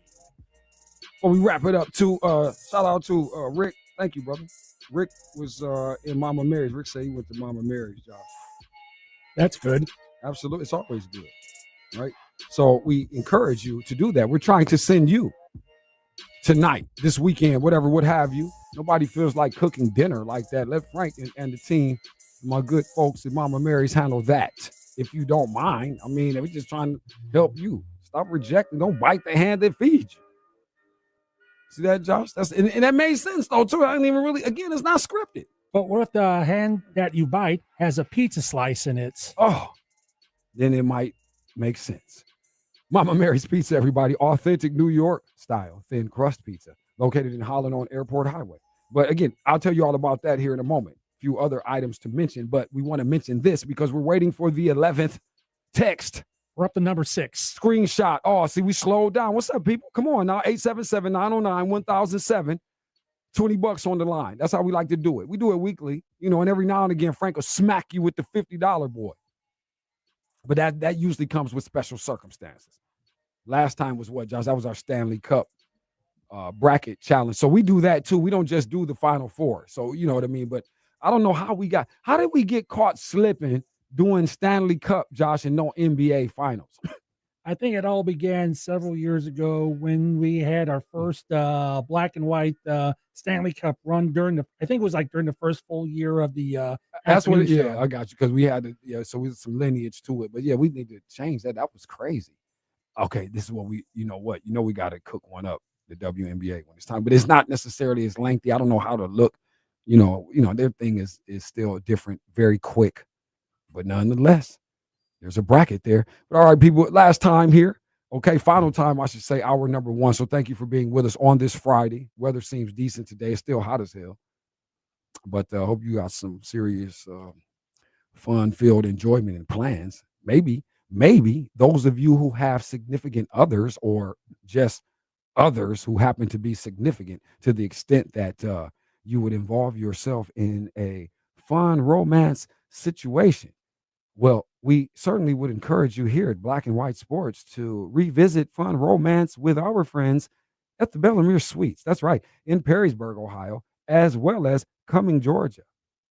before we wrap it up, shout out to Rick. Thank you, brother. Rick was in Mama Mary's. Rick said he went to Mama Mary's, Josh. That's good. Absolutely. It's always good, right? So we encourage you to do that. We're trying to send you tonight, this weekend, whatever, what have you. Nobody feels like cooking dinner like that. Let Frank and the team, my good folks at Mama Mary's, handle that. If you don't mind. I mean, we're just trying to help you. Stop rejecting. Don't bite the hand that feeds you. See that, Josh? And that made sense, though, too. I didn't even really, again, it's not scripted. But what if the hand that you bite has a pizza slice in it? Oh, then it might make sense. Mama Mary's Pizza, everybody. Authentic New York style thin crust pizza located in Holland on Airport Highway. But again, I'll tell you all about that here in a moment. A few other items to mention, but we want to mention this because we're waiting for the 11th text. We're up to number 6. Screenshot. Oh, see, we slowed down. What's up, people? Come on now. 877-909-1007. $20 on the line. That's how we like to do it. We do it weekly, and every now and again, Frank will smack you with the $50 boy. But that usually comes with special circumstances. Last time was what, Josh? That was our Stanley Cup bracket challenge. So we do that too. We don't just do the Final Four. So you know what I mean? But I don't know how did we get caught slipping doing Stanley Cup, Josh, and no NBA Finals? I think it all began several years ago when we had our first black and white Stanley Cup run during the first full year of the that's what show. Yeah, I got you, because we had so we had some lineage to it. But yeah, we need to change that. That was crazy. Okay, this is what we we got to cook one up, the WNBA, when it's time. But it's not necessarily as lengthy. I don't know how to look. Their thing is still different, very quick, but nonetheless, there's a bracket there. But all right, people, last time here. Okay, final time, I should say, hour number one. So thank you for being with us on this Friday. Weather seems decent today. It's still hot as hell. But I hope you got some serious fun-filled enjoyment and plans. Maybe those of you who have significant others or just others who happen to be significant to the extent that you would involve yourself in a fun romance situation. Well, we certainly would encourage you here at Black and White Sports to revisit fun romance with our friends at the Bellamere Suites. That's right, in Perrysburg, Ohio, as well as Cumming, Georgia.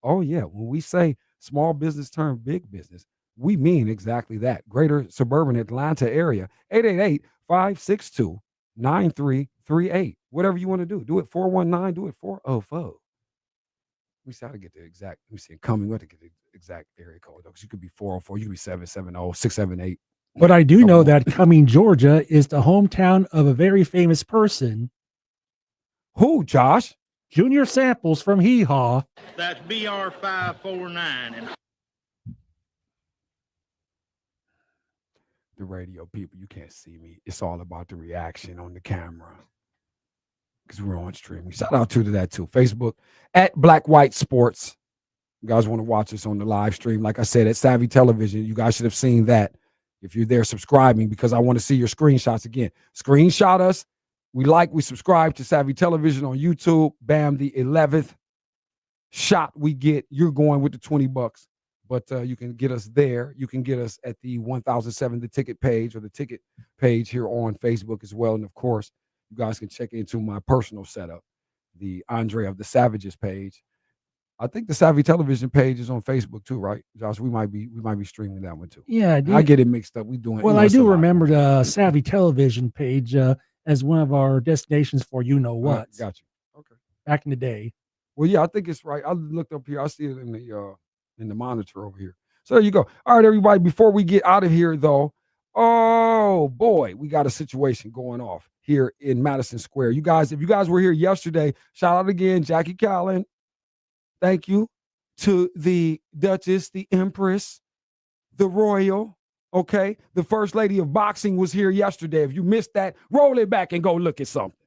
Oh, yeah, when we say small business turned big business, we mean exactly that. Greater suburban Atlanta area, 888-562-9338. Whatever you want to do. Do it 419, do it 404. Let me see how to get the exact. Let me see. Coming, what to get the exact area code, though, because you could be 404, you could be 770, 678. But I do know that Cumming, Georgia is the hometown of a very famous person. Who, Josh? Junior Samples from Hee Haw. That's BR549. The radio people, you can't see me. It's all about the reaction on the camera, because we're on stream. Shout out to that too. Facebook at Black White Sports. You guys want to watch us on the live stream, like I said, at Savvy Television. You guys should have seen that if you're there subscribing, because I want to see your screenshots again. Screenshot us. We subscribe to Savvy Television on YouTube. Bam, the 11th shot we get, you're going with the $20. But you can get us there. You can get us at the 1007 The Ticket page, or the ticket page here on Facebook as well. And of course, You guys can check into my personal setup, the Andre of the Savages page. I think the Savvy Television page is on Facebook too, right, Josh? We might be streaming that one too. Yeah, I get it mixed up. We doing well. I do remember the Savvy Television page as one of our destinations for what. Got you. Okay. Back in the day. Well, yeah, I think it's right. I looked up here. I see it in the monitor over here. So there you go. All right, everybody. Before we get out of here, though, oh boy, we got a situation going off here in Madison Square. You guys, if you guys were here yesterday, shout out again, Jackie Callan. Thank you to the Duchess, the Empress, the Royal. Okay, the First Lady of Boxing was here yesterday. If you missed that, roll it back and go look at something.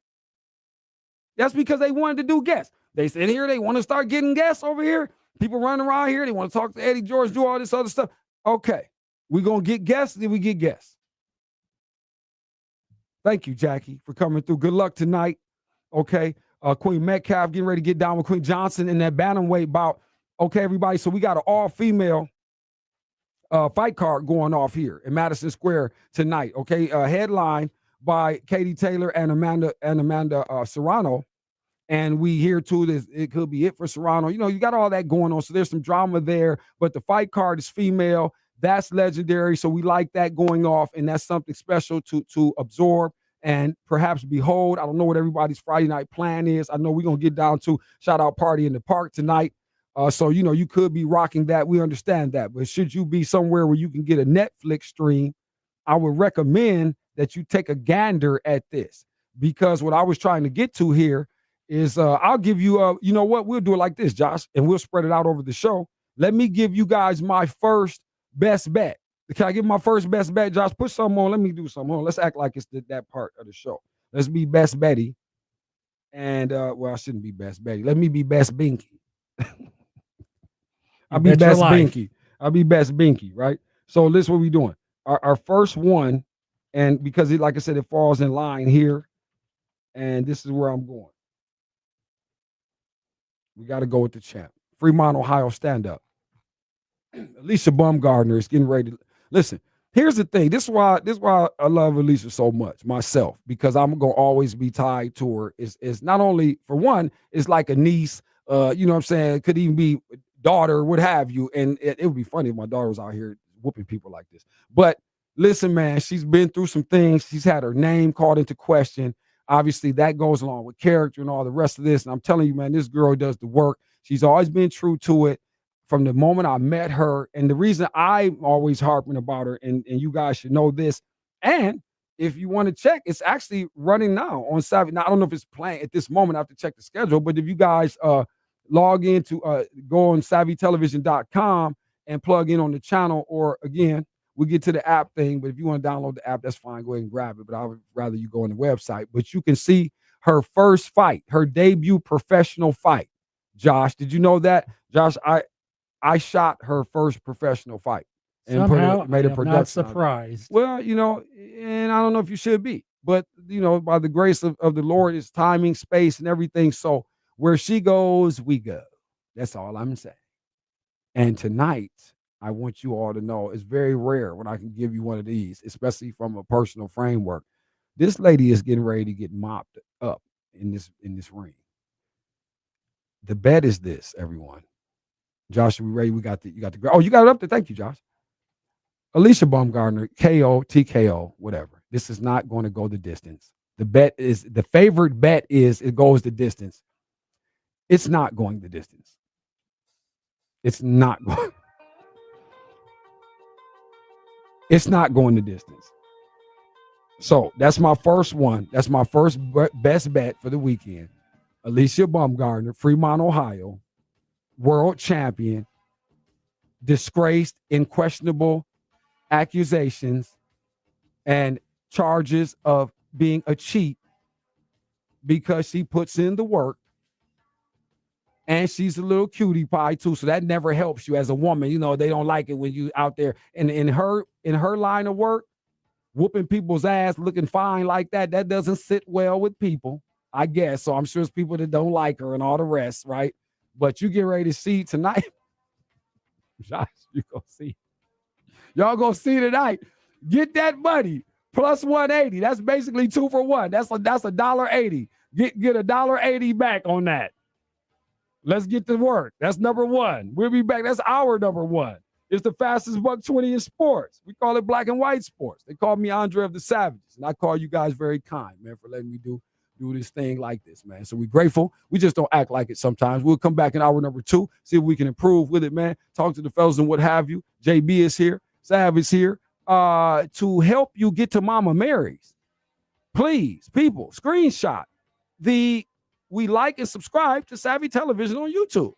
That's because they wanted to do guests. They said here they want to start getting guests over here. People running around here. They want to talk to Eddie George, do all this other stuff. Okay, we're going to get guests, then we get guests. Thank you, Jackie, for coming through. Good luck tonight. Okay, Queen Metcalf getting ready to get down with Queen Johnson in that bantamweight bout. Okay, everybody, so we got an all-female fight card going off here in Madison Square tonight. Okay, headline by Katie Taylor and Amanda Serrano. And we hear too that it could be it for Serrano. You know, you got all that going on. So there's some drama there, but the fight card is female. That's legendary. So we like that going off, and that's something special to absorb and perhaps behold. I don't know what everybody's Friday night plan is. I know we're going to get down to shout out party in the park tonight. So, you know, you could be rocking that. We understand that. But should you be somewhere where you can get a Netflix stream, I would recommend that you take a gander at this, because what I was trying to get to here is I'll give you, you know what, we'll do it like this, Josh, and we'll spread it out over the show. Let me give you guys my first best bet. Can I give my first best bet, Josh? Put something on. Let me do something on. Let's act like it's that part of the show. Let's be Best Betty. And, well, I shouldn't be Best Betty. Let me be Best Binky. I'll be Best Binky. I'll be Best Binky, right? So this is what we're doing. Our first one, and because, like I said, it falls in line here, and this is where I'm going. We got to go with the champ. Fremont, Ohio, stand up. Alicia Baumgardner is getting ready to listen. Here's the thing. This is why I love Alicia so much myself, because I'm gonna always be tied to her. Is not only, for one, it's like a niece. You know what I'm saying? It could even be daughter, what have you. And it would be funny if my daughter was out here whooping people like this. But listen, man, she's been through some things. She's had her name called into question. Obviously, that goes along with character and all the rest of this. And I'm telling you, man, this girl does the work. She's always been true to it from the moment I met her. And the reason I'm always harping about her, and you guys should know this, and if you want to check, it's actually running now on Savvy. Now, I don't know if it's playing at this moment. I have to check the schedule. But if you guys log in to go on SavvyTelevision.com and plug in on the channel, or again, we get to the app thing, but if you want to download the app, that's fine. Go ahead and grab it. But I would rather you go on the website. But you can see her first fight, her debut professional fight. Josh, did you know that? Josh, I shot her first professional fight and somehow made a I'm production. not surprised. Well, you know, and I don't know if you should be, but you know, by the grace of the Lord, it's timing, space, and everything. So where she goes, we go. That's all I'm saying. And tonight, I want you all to know it's very rare when I can give you one of these, especially from a personal framework. This lady is getting ready to get mopped up in this ring. The bet is this, everyone. Josh, are we ready? You got the oh, you got it up there. Thank you, Josh. Alicia Baumgardner, KO, TKO, whatever. This is not going to go the distance. The favorite bet is it goes the distance. It's not going the distance. It's not going. It's not going the distance. So that's my first one. That's my first best bet for the weekend. Alicia Baumgardner, Fremont, Ohio, world champion, disgraced in questionable accusations and charges of being a cheat because she puts in the work. And she's a little cutie pie too, so that never helps you as a woman. You know, they don't like it when you out there. And in her line of work, whooping people's ass, looking fine like that doesn't sit well with people, I guess. So I'm sure it's people that don't like her and all the rest, right? But you get ready to see tonight. Josh, you gonna see. Y'all gonna see tonight. Get that money. plus 180. That's basically 2 for 1. That's $1.80. Get $1.80 back on that. Let's get to work. That's number one. We'll be back. That's our number one. It's the fastest $1.20 in sports. We call it black and white sports. They call me Andre of the Savages, and I call you guys very kind, man, for letting me do this thing like this, man. So we're grateful. We just don't act like it sometimes. We'll come back in hour number 2, see if we can improve with it, man. Talk to the fellas and what have you. JB is here. Sav is here to help you get to Mama Mary's. Please, people, screenshot we like and subscribe to Savvy Television on YouTube.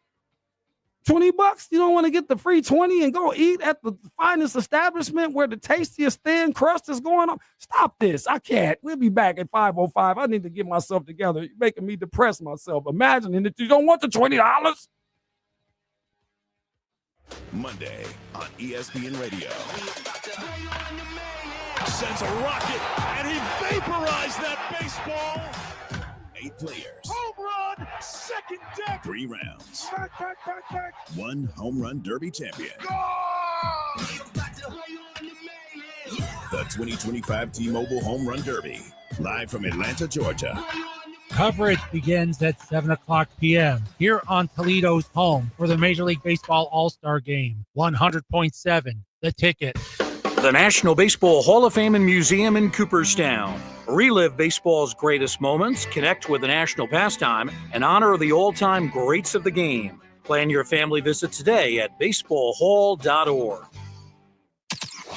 $20. You don't want to get the free 20 and go eat at the finest establishment where the tastiest thin crust is going on? Stop this. I can't. We'll be back at 5:05. I need to get myself together. You're making me depress myself. Imagining that you don't want the $20. Monday on ESPN Radio. Sends a rocket, and he vaporized that baseball. 8 players. Home run, second deck. 3 rounds. Back. 1 home run derby champion. The 2025 T-Mobile Home Run Derby. Live from Atlanta, Georgia. Coverage begins at 7 o'clock p.m. here on Toledo's home for the Major League Baseball All-Star Game. 100.7, The Ticket. The National Baseball Hall of Fame and Museum in Cooperstown. Relive baseball's greatest moments, connect with the national pastime, and honor the all-time greats of the game. Plan your family visit today at baseballhall.org.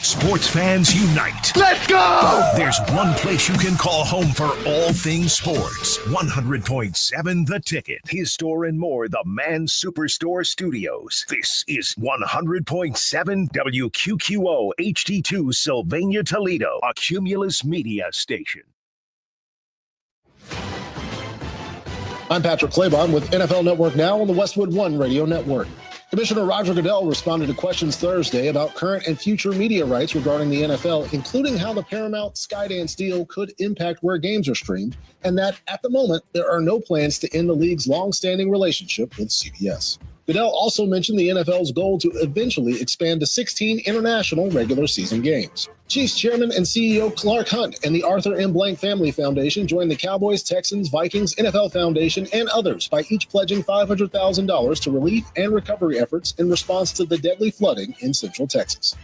Sports fans unite. Let's go! There's one place you can call home for all things sports. 100.7 The Ticket. His Store and More, the Man Superstore Studios. This is 100.7 WQQO HD2 Sylvania, Toledo, a Cumulus media station. I'm Patrick Claybon with NFL Network Now on the Westwood One Radio Network. Commissioner Roger Goodell responded to questions Thursday about current and future media rights regarding the NFL, including how the Paramount Skydance deal could impact where games are streamed, and that at the moment, there are no plans to end the league's long-standing relationship with CBS. Goodell also mentioned the NFL's goal to eventually expand to 16 international regular season games. Chiefs Chairman and CEO Clark Hunt and the Arthur M. Blank Family Foundation joined the Cowboys, Texans, Vikings, NFL Foundation, and others by each pledging $500,000 to relief and recovery efforts in response to the deadly flooding in Central Texas.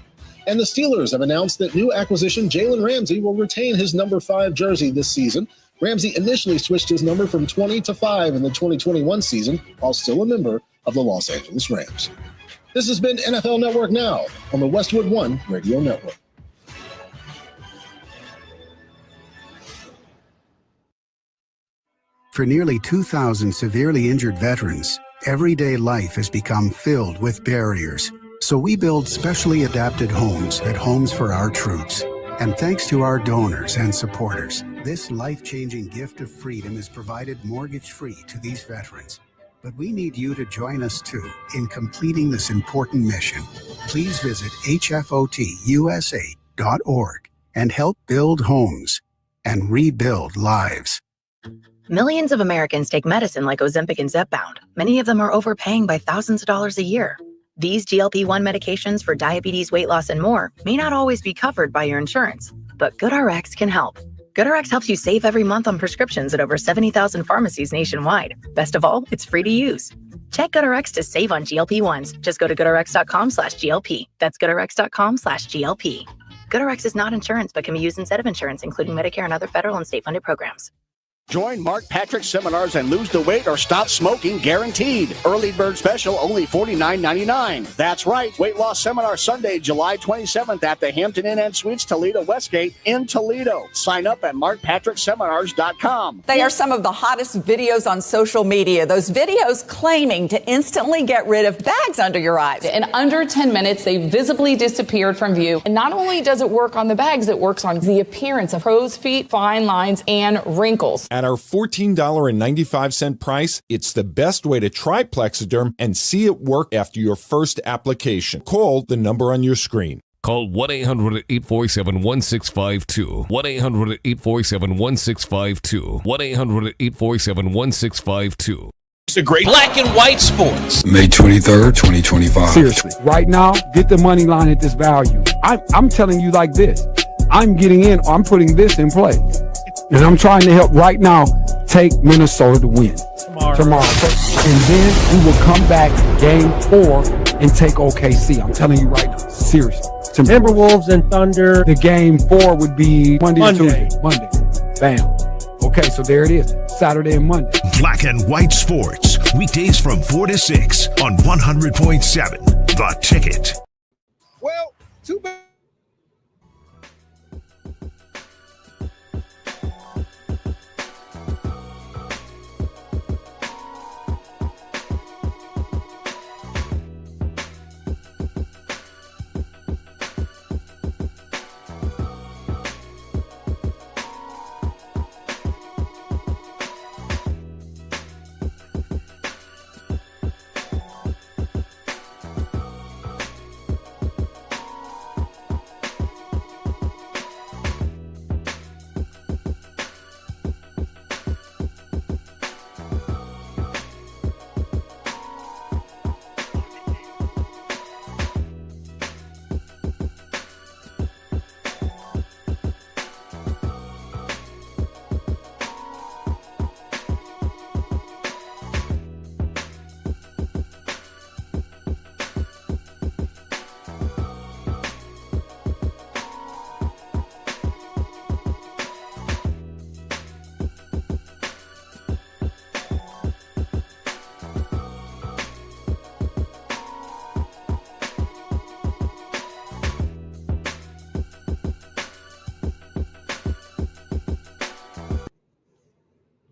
And the Steelers have announced that new acquisition Jalen Ramsey will retain his number 5 jersey this season. Ramsey initially switched his number from 20 to 5 in the 2021 season, while still a member of the Los Angeles Rams. This has been NFL Network Now on the Westwood One Radio Network. For nearly 2,000 severely injured veterans, everyday life has become filled with barriers. So we build specially adapted homes at Homes for Our Troops. And thanks to our donors and supporters, this life-changing gift of freedom is provided mortgage-free to these veterans. But we need you to join us too in completing this important mission. Please visit hfotusa.org and help build homes and rebuild lives. Millions of Americans take medicine like Ozempic and Zepbound. Many of them are overpaying by thousands of dollars a year. These GLP-1 medications for diabetes, weight loss, and more may not always be covered by your insurance, but GoodRx can help. GoodRx helps you save every month on prescriptions at over 70,000 pharmacies nationwide. Best of all, it's free to use. Check GoodRx to save on GLP-1s. Just go to goodrx.com/GLP. That's goodrx.com/GLP. GoodRx is not insurance, but can be used instead of insurance, including Medicare and other federal and state-funded programs. Join Mark Patrick's seminars and lose the weight or stop smoking guaranteed. Early bird special, only $49.99. That's right. Weight loss seminar Sunday, July 27th at the Hampton Inn and Suites Toledo Westgate in Toledo. Sign up at markpatrickseminars.com. They are some of the hottest videos on social media. Those videos claiming to instantly get rid of bags under your eyes. In under 10 minutes, they visibly disappeared from view. And not only does it work on the bags, it works on the appearance of crow's feet, fine lines, and wrinkles. At our $14.95 price, it's the best way to try Plexiderm and see it work after your first application. Call the number on your screen. Call 1-800-847-1652. 1-800-847-1652. 1-800-847-1652. It's a great black and white sports. May 23rd, 2025. Seriously, right now, get the money line at this value. I'm telling you like this. I'm getting in, I'm putting this in play. And I'm trying to help right now take Minnesota to win tomorrow. And then we will come back game 4 and take OKC. I'm telling you right now, seriously. Timberwolves and Thunder. The game 4 would be Monday. And Tuesday. Monday. Bam. Okay, so there it is. Saturday and Monday. Black and White Sports. Weekdays from 4 to 6 on 100.7. The Ticket. Well, too bad.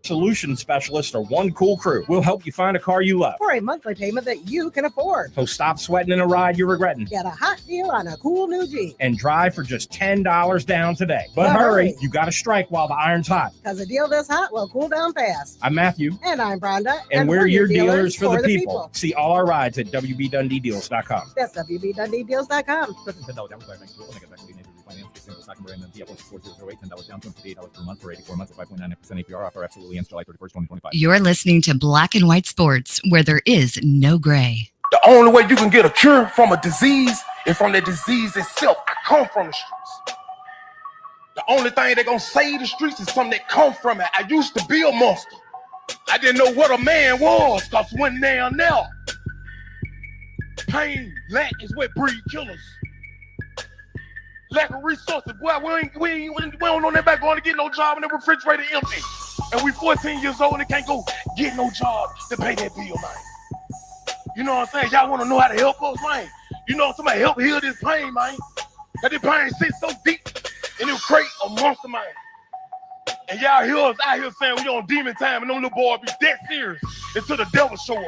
Solution specialists are one cool crew. We'll help you find a car you love for a monthly payment that you can afford. So stop sweating in a ride you're regretting. Get a hot deal on a cool new Jeep and drive for just $10 down today. But hurry, you got to strike while the iron's hot. Because a deal this hot will cool down fast. I'm Matthew. And I'm Brenda. And we're your dealers for the people. See all our rides at WBDundeeDeals.com. That's WBDundeeDeals.com. Stock and brand DFO 4008, $10 down, $28 per month for 84 months at 5.9% APR. Offer absolutely ends July 31st, 2025. You're listening to Black and White Sports, where there is no gray. The only way you can get a cure from a disease is from the disease itself. I come from the streets. The only thing that's going to save the streets is something that come from it. I used to be a monster. I didn't know what a man was, because when they are now, pain, lack is what breed killers. Lack of resources, boy, we don't know that back going to get no job and the refrigerator empty. And we 14 years old and can't go get no job to pay that bill, man. You know what I'm saying? Y'all want to know how to help us, man? You know, somebody help heal this pain, man. That this pain sits so deep and it'll create a monster, man. And y'all hear us out here saying we on demon time and them little boys be dead serious until the devil show up.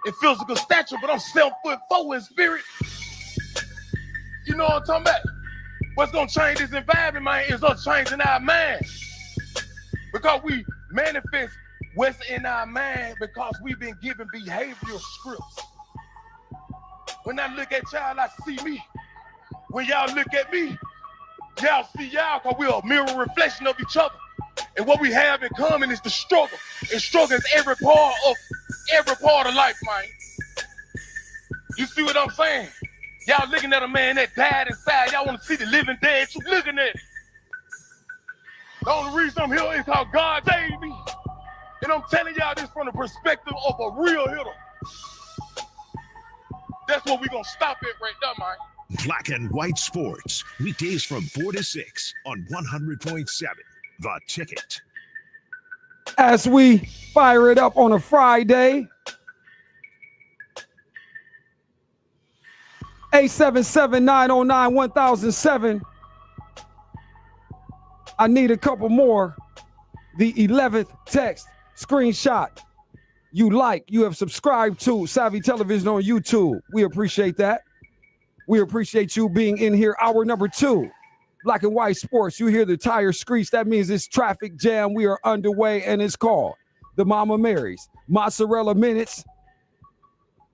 In physical stature, but I'm 7'4" in spirit. You know what I'm talking about? What's gonna change this environment, man, is us changing our mind. Because we manifest what's in our mind because we've been given behavioral scripts. When I look at y'all, I see me. When y'all look at me, y'all see y'all, because we're a mirror reflection of each other. And what we have in common is the struggle. And struggle is every part of life, man. You see what I'm saying? Y'all looking at a man that died inside. Y'all want to see the living dead. You looking at it. The only reason I'm here is because God saved me. And I'm telling y'all this from the perspective of a real hitter. That's what we're going to stop at right there, man. Black and White Sports. Weekdays from 4 to 6 on 100.7. The Ticket. As we fire it up on a Friday, 877-909-1007. I need a couple more. The 11th text screenshot you have subscribed to Savvy Television on YouTube. We appreciate that. We appreciate you being in here. Hour number 2, Black and White Sports. You hear the tire screech. That means it's traffic jam. We are underway, and it's called the Mama Mary's Mozzarella Minutes.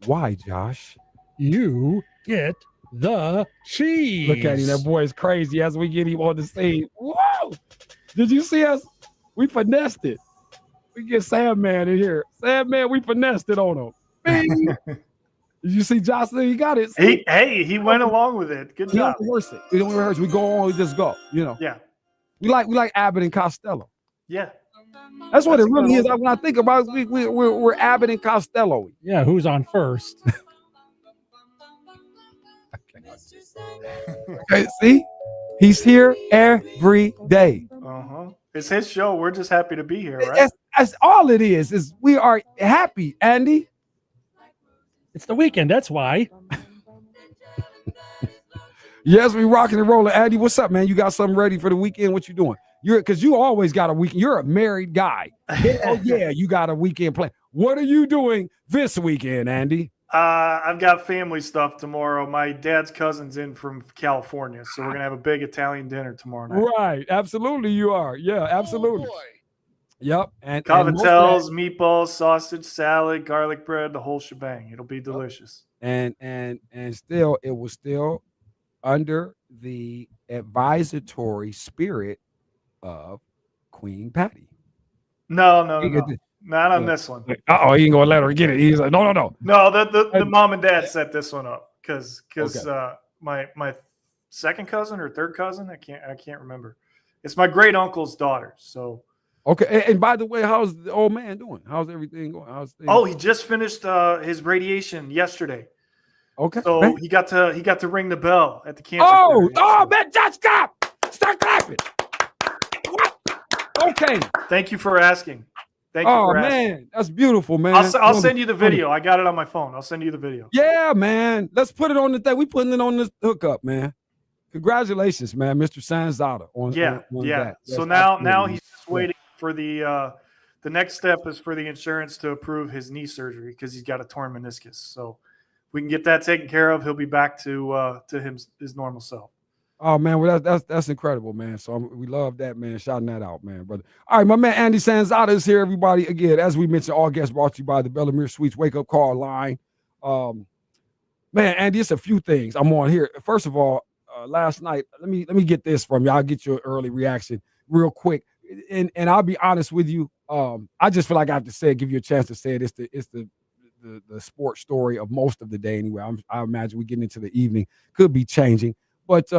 Why, Josh? You get the cheese. Look at him. That boy is crazy as we get him on the scene. Whoa! Did you see us? We finessed it. We get Sandman in here. Sandman, we finessed it on him. Bing. Did you see Jocelyn? He got it. He went along with it. Good job. We don't rehearse it. We don't rehearse. We go on. We just go. Yeah. We like Abbott and Costello. Yeah. That's what it really is. When I think about it, we're Abbott and Costello. Yeah, who's on first? Okay, see, he's here every day. It's his show. We're just happy to be here, right? That's all it is. Is we are happy, Andy. It's the weekend. That's why. Yes, we rocking and rolling. Andy, what's up, man? You got something ready for the weekend? What you doing? Because you always got a weekend. You're a married guy. Oh yeah, you got a weekend plan. What are you doing this weekend, Andy? I've got family stuff tomorrow. My dad's cousin's in from California, so we're gonna have a big Italian dinner tomorrow night. Right, absolutely, you are. Yeah, absolutely. Yep, and Cavatel's, meatballs, sausage, salad, garlic bread, the whole shebang. It'll be delicious. And still, it was still under the advisory spirit of Queen Patty. No. Not on this one. He ain't gonna let her get it. He's like, no. No, the mom and dad set this one up because my second cousin or third cousin, I can't remember. It's my great uncle's daughter. So okay. And by the way, how's the old man doing? How's everything going? He just finished his radiation yesterday. Okay. So he got to ring the bell at the cancer. Man, start clapping. Okay. Thank you for asking. Man, that's beautiful, man. I'll send you the video. I got it on my phone. I'll send you the video. Yeah, man. Let's put it on the thing. We putting it on this hookup, man. Congratulations, man, Mr. Sanzada. On that. So now he's just waiting for the next step is for the insurance to approve his knee surgery because he's got a torn meniscus. So if we can get that taken care of, he'll be back to his normal self. Oh man, well that's incredible, man. So we love that, man. Shouting that out, man, brother. All right, my man Andy Sanzada is here, everybody. Again, as we mentioned, all guests brought to you by the Bellamere Suites Wake Up Call line. Man, Andy, it's a few things I'm on here. First of all, last night, let me get this from you. I'll get your early reaction real quick, and I'll be honest with you. I just feel like I have to say it, give you a chance to say it. It's the sports story of most of the day anyway. I imagine we getting into the evening could be changing, but.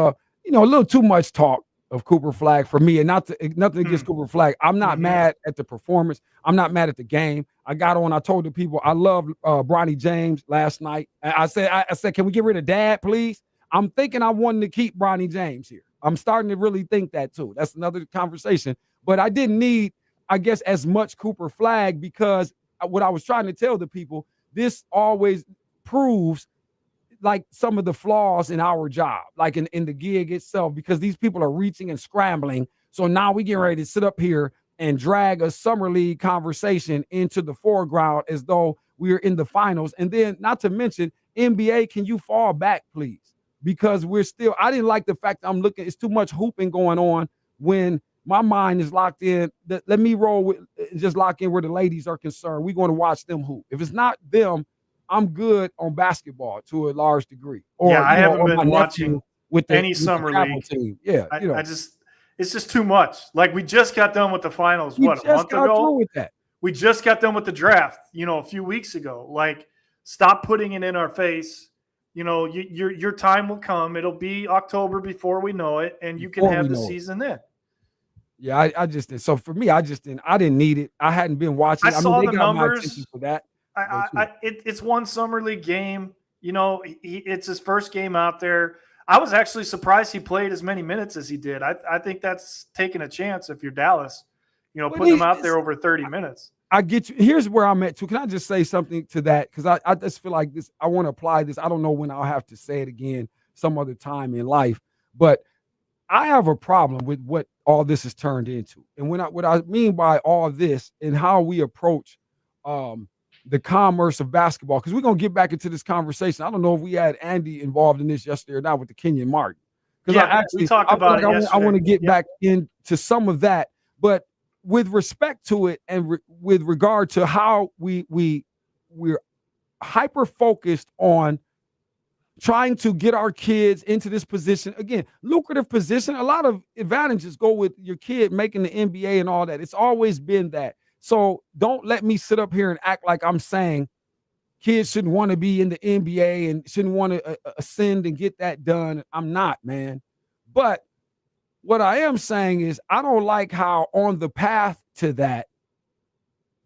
A little too much talk of Cooper Flagg for me, and nothing against Cooper Flagg. I'm not mad at the performance. I'm not mad at the game. I got on. I told the people I loved Bronny James last night. I said, can we get rid of Dad, please? I'm thinking I wanted to keep Bronny James here. I'm starting to really think that too. That's another conversation. But I didn't need, I guess, as much Cooper Flagg because what I was trying to tell the people, this always proves like some of the flaws in our job, like in the gig itself, because these people are reaching and scrambling. So now we get ready to sit up here and drag a summer league conversation into the foreground as though we're in the finals. And then not to mention NBA, can you fall back, please? Because I didn't like the fact that I'm looking, it's too much hooping going on when my mind is locked in. Let me roll with, just lock in where the ladies are concerned. We're going to watch them hoop. If it's not them, I'm good on basketball to a large degree. I haven't been watching with any summer league team. Yeah, it's just too much. Like we just got done with the finals. A month ago? With that. We just got done with the draft. A few weeks ago. Like, stop putting it in our face. Your time will come. It'll be October before we know it, and you can have the season then. Yeah, I just did. So for me, I didn't need it. I hadn't been watching. I saw they the got numbers. My attention for that. It's one summer league game. It's his first game out there. I was actually surprised he played as many minutes as he did. I think that's taking a chance if you're Dallas, putting him out there over 30 minutes. I get you. Here's where I'm at too. Can I just say something to that? Because I just feel like this. I want to apply this. I don't know when I'll have to say it again some other time in life, but I have a problem with what all this has turned into. And what I mean by all this and how we approach the commerce of basketball, because we're going to get back into this conversation. I don't know if we had Andy involved in this yesterday or not with the Kenyon Martin. Because we talked about it yesterday. I want to get back into some of that. But with respect to it and with regard to how we're hyper-focused on trying to get our kids into this position, again, lucrative position, a lot of advantages go with your kid making the NBA and all that. It's always been that. So don't let me sit up here and act like I'm saying kids shouldn't want to be in the NBA and shouldn't want to ascend and get that done. I'm not, man. But what I am saying is I don't like how on the path to that,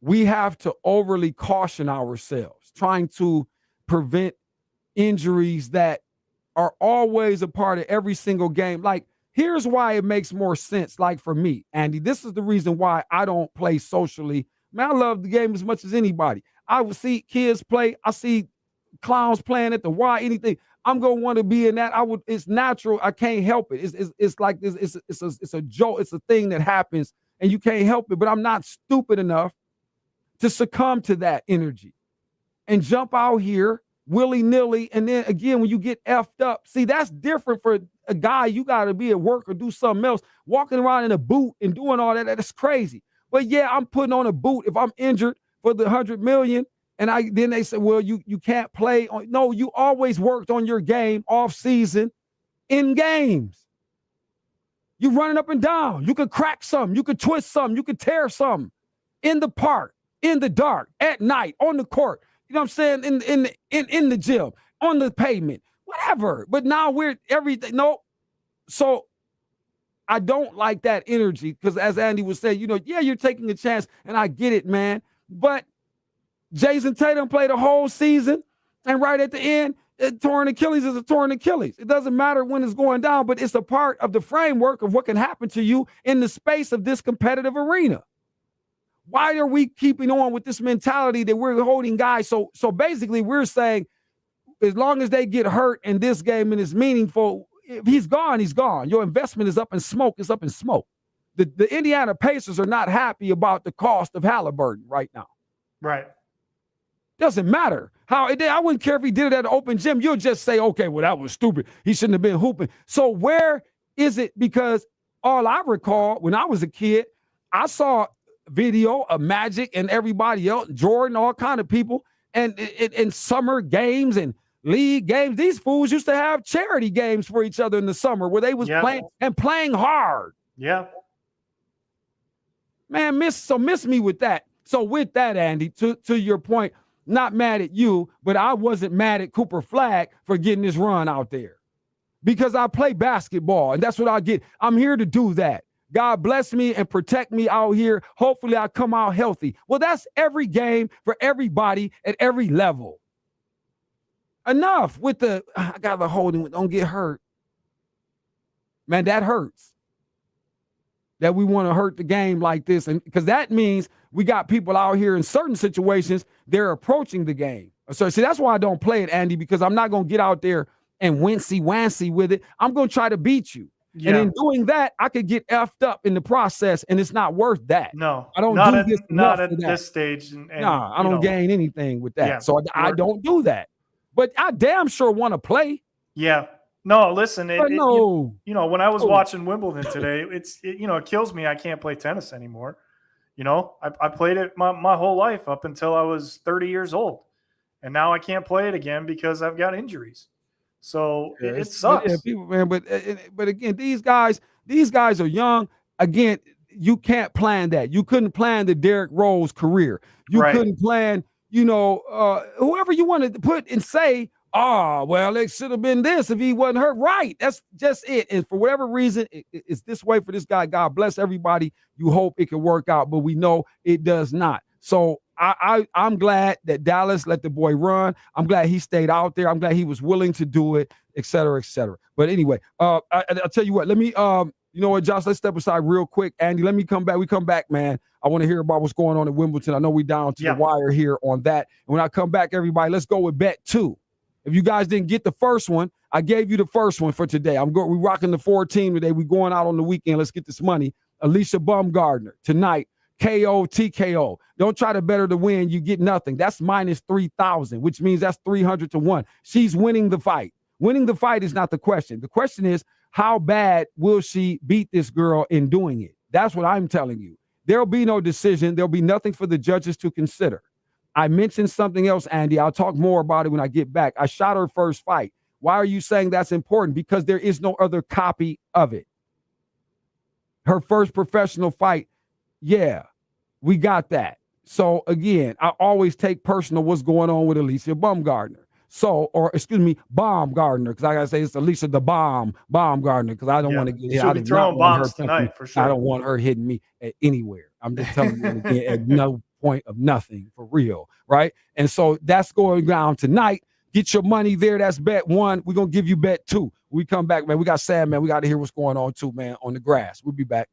we have to overly caution ourselves, trying to prevent injuries that are always a part of every single game. Like, here's why it makes more sense. Like for me, Andy, this is the reason why I don't play socially. Man, I love the game as much as anybody. I will see kids play. I see clowns playing at the Y, anything. I'm going to want to be in that. It's natural. I can't help it. It's like this. It's a joke. It's a thing that happens and you can't help it. But I'm not stupid enough to succumb to that energy and jump out here willy-nilly. And then again, when you get effed up, see, that's different for a guy. You got to be at work or do something else. Walking around in a boot and doing all that, that's crazy. But yeah, I'm putting on a boot if I'm injured for the $100 million. And then they say, well, you can't play. No, you always worked on your game off season in games. You running up and down. You could crack something. You could twist something. You could tear something in the park, in the dark, at night, on the court. You know what I'm saying? In the gym, on the pavement, whatever. But now we're everything. No. So I don't like that energy because as Andy was saying, yeah, you're taking a chance and I get it, man. But Jason Tatum played a whole season and right at the end, torn Achilles is a torn Achilles. It doesn't matter when it's going down, but it's a part of the framework of what can happen to you in the space of this competitive arena. Why are we keeping on with this mentality that we're holding guys? So basically we're saying as long as they get hurt in this game and it's meaningful, if he's gone, he's gone. Your investment is up in smoke. It's up in smoke. The Indiana Pacers are not happy about the cost of Halliburton right now. Right. Doesn't matter how it did. I wouldn't care if he did it at an open gym. You'll just say, okay, well, that was stupid. He shouldn't have been hooping. So where is it? Because all I recall when I was a kid, I saw video of Magic and everybody else, Jordan, all kind of people, and in summer games and league games. These fools used to have charity games for each other in the summer where they was playing hard. Yeah. Man, miss me with that. So with that, Andy, to your point, not mad at you, but I wasn't mad at Cooper Flagg for getting this run out there because I play basketball and that's what I get. I'm here to do that. God bless me and protect me out here. Hopefully I come out healthy. Well, that's every game for everybody at every level. Enough with I got to hold him. Don't get hurt. Man, that hurts. That we want to hurt the game like this. And because that means we got people out here in certain situations, they're approaching the game. So see, that's why I don't play it, Andy, because I'm not going to get out there and wincy-wancy with it. I'm going to try to beat you. Yeah. And in doing that, I could get effed up in the process, and it's not worth that. No, I don't not do at, this not at this stage. I don't gain anything with that. Yeah, so I don't do that. But I damn sure want to play. Yeah. No, listen. When I was watching Wimbledon today, it kills me. I can't play tennis anymore. I played it my whole life up until I was 30 years old, and now I can't play it again because I've got injuries. So it sucks. Yeah, people, man. But again, these guys are young. Again, you can't plan that. You couldn't plan the Derrick Rose career. You couldn't plan, whoever you wanted to put and say, oh, well, it should have been this if he wasn't hurt. Right. That's just it. And for whatever reason, it's this way for this guy. God bless everybody. You hope it can work out, but we know it does not. So I'm glad that Dallas let the boy run. I'm glad he stayed out there. I'm glad he was willing to do it, et cetera, et cetera. But anyway, I'll tell you what, let me, you know what, Josh, let's step aside real quick. Andy, let me come back. We come back, man. I want to hear about what's going on at Wimbledon. I know we down to the wire here on that. And when I come back, everybody, let's go with bet 2. If you guys didn't get the first one, I gave you the first one for today. We're rocking the 14 today. We're going out on the weekend. Let's get this money. Alicia Bumgardner tonight. KO, TKO. Don't try to bet her to win. You get nothing. That's minus 3,000, which means that's 300 to 1. She's winning the fight. Winning the fight is not the question. The question is, how bad will she beat this girl in doing it? That's what I'm telling you. There'll be no decision. There'll be nothing for the judges to consider. I mentioned something else, Andy. I'll talk more about it when I get back. I shot her first fight. Why are you saying that's important? Because there is no other copy of it. Her first professional fight, yeah, we got that. So again, I always take personal what's going on with Alicia Baumgardner. Baumgardner, because I gotta say it's Alicia the Baumgardner, because I don't want to get hit. She'll be throwing bombs tonight for sure. I don't want her hitting me anywhere. I'm just telling you again, at no point of nothing, for real, right? And so that's going down tonight. Get your money there. That's bet one. We're gonna give you bet two. We come back, man. We got Sam, man. We got to hear what's going on too, man, on the grass. We'll be back.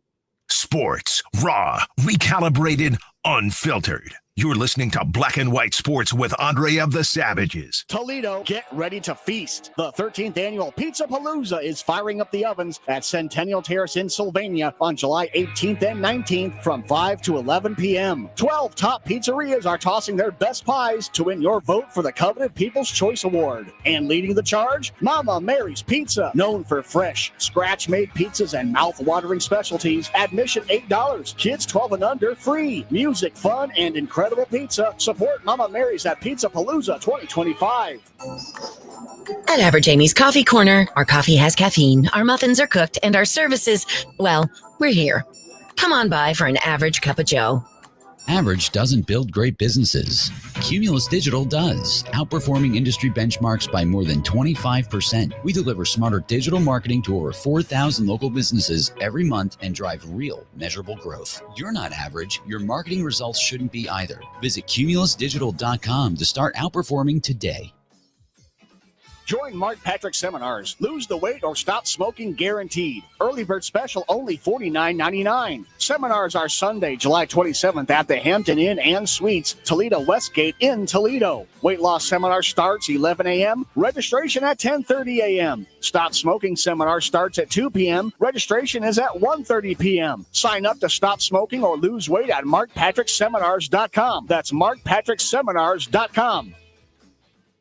Sports, raw, recalibrated, unfiltered. You're listening to Black and White Sports with Andre of the Savages. Toledo, get ready to feast. The 13th annual Pizza Palooza is firing up the ovens at Centennial Terrace in Sylvania on July 18th and 19th from 5 to 11 p.m. 12 top pizzerias are tossing their best pies to win your vote for the coveted People's Choice Award. And leading the charge, Mama Mary's Pizza, known for fresh, scratch-made pizzas and mouth-watering specialties. Admission $8. Kids 12 and under free. Music, fun, and incredible pizza. Support Mama Mary's at Pizza Palooza 2025. At Average Amy's Coffee Corner, our coffee has caffeine, our muffins are cooked, and our services, well, we're here. Come on by for an average cup of joe. Average doesn't build great businesses. Cumulus Digital does, outperforming industry benchmarks by more than 25%. We deliver smarter digital marketing to over 4,000 local businesses every month and drive real, measurable growth. You're not average. Your marketing results shouldn't be either. Visit cumulusdigital.com to start outperforming today. Join Mark Patrick Seminars. Lose the weight or stop smoking guaranteed. Early bird special only $49.99. Seminars are Sunday, July 27th at the Hampton Inn and Suites, Toledo Westgate in Toledo. Weight loss seminar starts 11 a.m. Registration at 10:30 a.m. Stop smoking seminar starts at 2 p.m. Registration is at 1:30 p.m. Sign up to stop smoking or lose weight at markpatrickseminars.com. That's markpatrickseminars.com.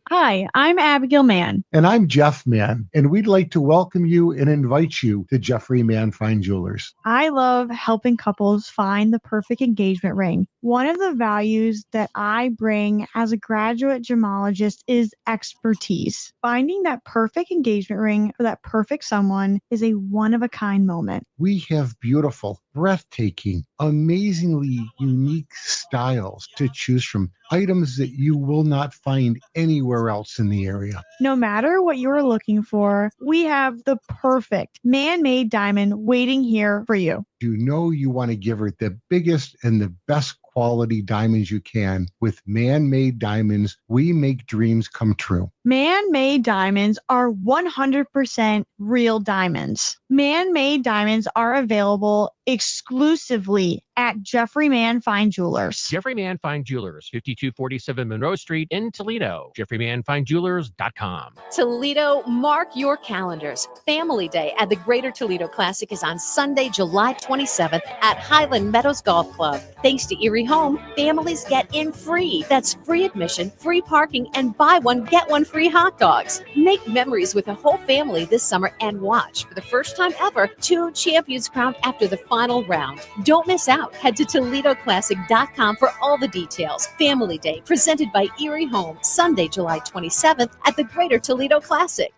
Hi, I'm Abigail Mann. And I'm Jeff Mann, and we'd like to welcome you and invite you to Jeffrey Mann Fine Jewelers. I love helping couples find the perfect engagement ring. One of the values that I bring as a graduate gemologist is expertise. Finding that perfect engagement ring for that perfect someone is a one-of-a-kind moment. We have beautiful, breathtaking, amazingly unique styles to choose from. Items that you will not find anywhere else in the area. No matter what you're looking for, we have the perfect man-made diamond waiting here for you. You know you want to give her the biggest and the best quality diamonds you can. With Man-Made Diamonds, we make dreams come true. Man-made diamonds are 100% real diamonds. Man-made diamonds are available exclusively at Jeffrey Mann Fine Jewelers. Jeffrey Mann Fine Jewelers, 5247 Monroe Street in Toledo. JeffreyMannFineJewelers.com. Toledo, mark your calendars. Family Day at the Greater Toledo Classic is on Sunday, July 27th at Highland Meadows Golf Club. Thanks to Erie Home, families get in free. That's free admission, free parking, and buy one, get one free hot dogs. Make memories with the whole family this summer and watch, for the first time ever, 2 champions crowned after the final round. Don't miss out. Head to ToledoClassic.com for all the details. Family Day, presented by Erie Home, Sunday, July 27th at the Greater Toledo Classic.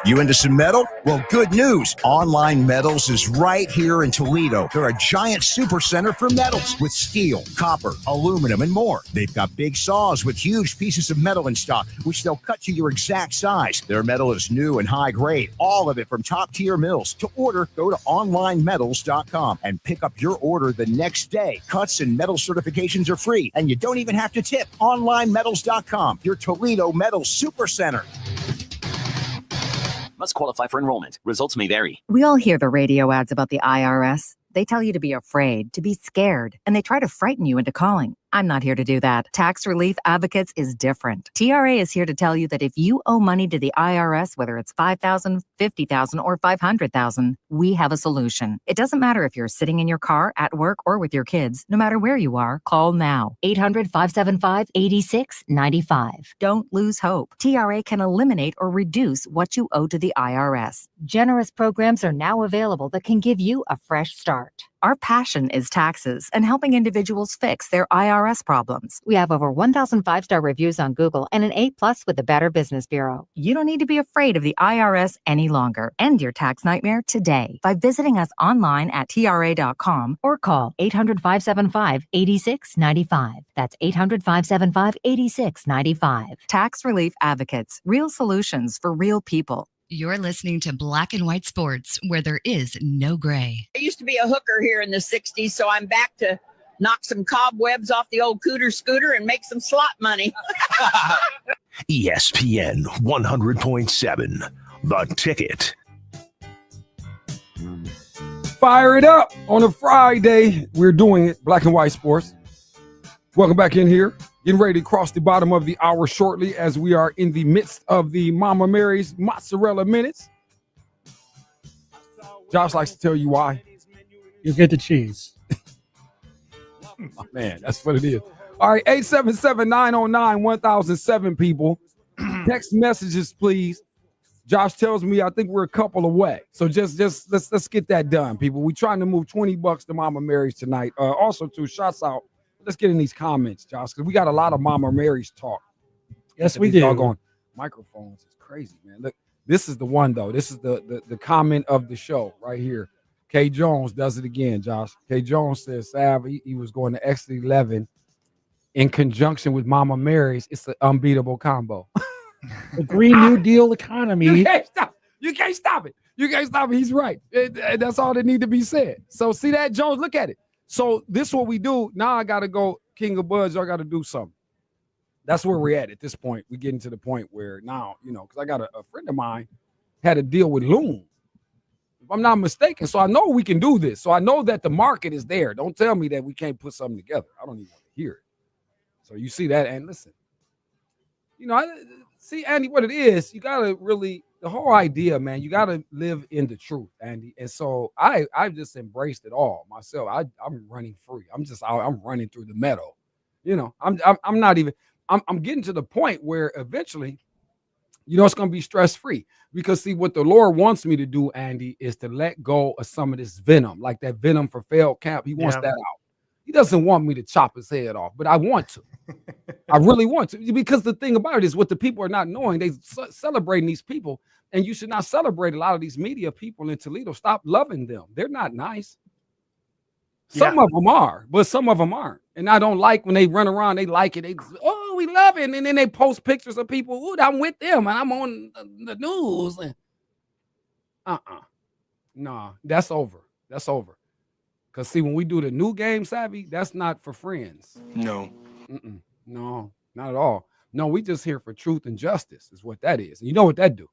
You into some metal? Well, good news. Online Metals is right here in Toledo. They're a giant super center for metals with steel, copper, aluminum, and more. They've got big saws with huge pieces of metal in stock, which they'll cut to your exact size. Their metal is new and high grade, all of it from top-tier mills. To order, go to onlinemetals.com and pick up your order the next day. Cuts and metal certifications are free, and you don't even have to tip. Onlinemetals.com, your Toledo Metal Super Center. Must qualify for enrollment. Results may vary. We all hear the radio ads about the IRS. They tell you to be afraid, to be scared, and they try to frighten you into calling. I'm not here to do that. Tax Relief Advocates is different. TRA is here to tell you that if you owe money to the IRS, whether it's $5,000, $50,000, or $500,000, we have a solution. It doesn't matter if you're sitting in your car, at work, or with your kids. No matter where you are, call now. 800-575-8695. Don't lose hope. TRA can eliminate or reduce what you owe to the IRS. Generous programs are now available that can give you a fresh start. Our passion is taxes and helping individuals fix their IRS problems. We have over 1,000 five-star reviews on Google and an A+ with the Better Business Bureau. You don't need to be afraid of the IRS any longer. End your tax nightmare today by visiting us online at TRA.com or call 800-575-8695. That's 800-575-8695. Tax Relief Advocates, real solutions for real people. You're listening to Black and White Sports, where there is no gray. I used to be a hooker here in the 60s, so I'm back to knock some cobwebs off the old cooter scooter and make some slot money. ESPN 100.7, The Ticket. Fire it up on a Friday. We're doing it, Black and White Sports. Welcome back in here. Getting ready to cross the bottom of the hour shortly as we are in the midst of the Mama Mary's Mozzarella Minutes. Josh likes to tell you why. You get the cheese. Man, that's what it is. All right, 877-909-1007 people. Text messages, please. Josh tells me I think we're a couple away. So just let's get that done, people. We're trying to move $20 to Mama Mary's tonight. Also, too, shouts out. Let's get in these comments, Josh, because we got a lot of Mama Mary's talk. Yes, we do. Doggone microphones is crazy, man. Look, this is the one, though. This is the comment of the show right here. K. Jones does it again, Josh. K. Jones says, Sav, he was going to Exit 11 in conjunction with Mama Mary's. It's an unbeatable combo. The Green New Deal economy. You can't stop it. You can't stop it. He's right. That's all that need to be said. So see that, Jones? Look at it. So this is what we do. Now I got to go King of Buds. I got to do something. That's where we're at this point. We're getting to the point where now, because I got a friend of mine had a deal with Loom, if I'm not mistaken. So I know we can do this. So I know that the market is there. Don't tell me that we can't put something together. I don't even want to hear it. So you see that, and listen, see, Andy, what it is, you got to really, the whole idea, man, you got to live in the truth, Andy. And so I've just embraced it all myself. I'm running free. I'm running through the meadow. I'm getting to the point where eventually, it's going to be stress-free. Because see, what the Lord wants me to do, Andy, is to let go of some of this venom, like that venom for failed camp. He wants that out. He doesn't want me to chop his head off, but I want to. I really want to, because the thing about it is what the people are not knowing. They celebrating these people, and you should not celebrate a lot of these media people in Toledo. Stop loving them. They're not nice. Some of them are, but some of them aren't. And I don't like when they run around. They like it. We love it, and then they post pictures of people. Ooh, I'm with them, and I'm on the news. And nah, that's over. That's over. Because, see, when we do the new game, Savvy, that's not for friends. No. No, not at all. No, we just here for truth and justice is what that is. And you know what that do?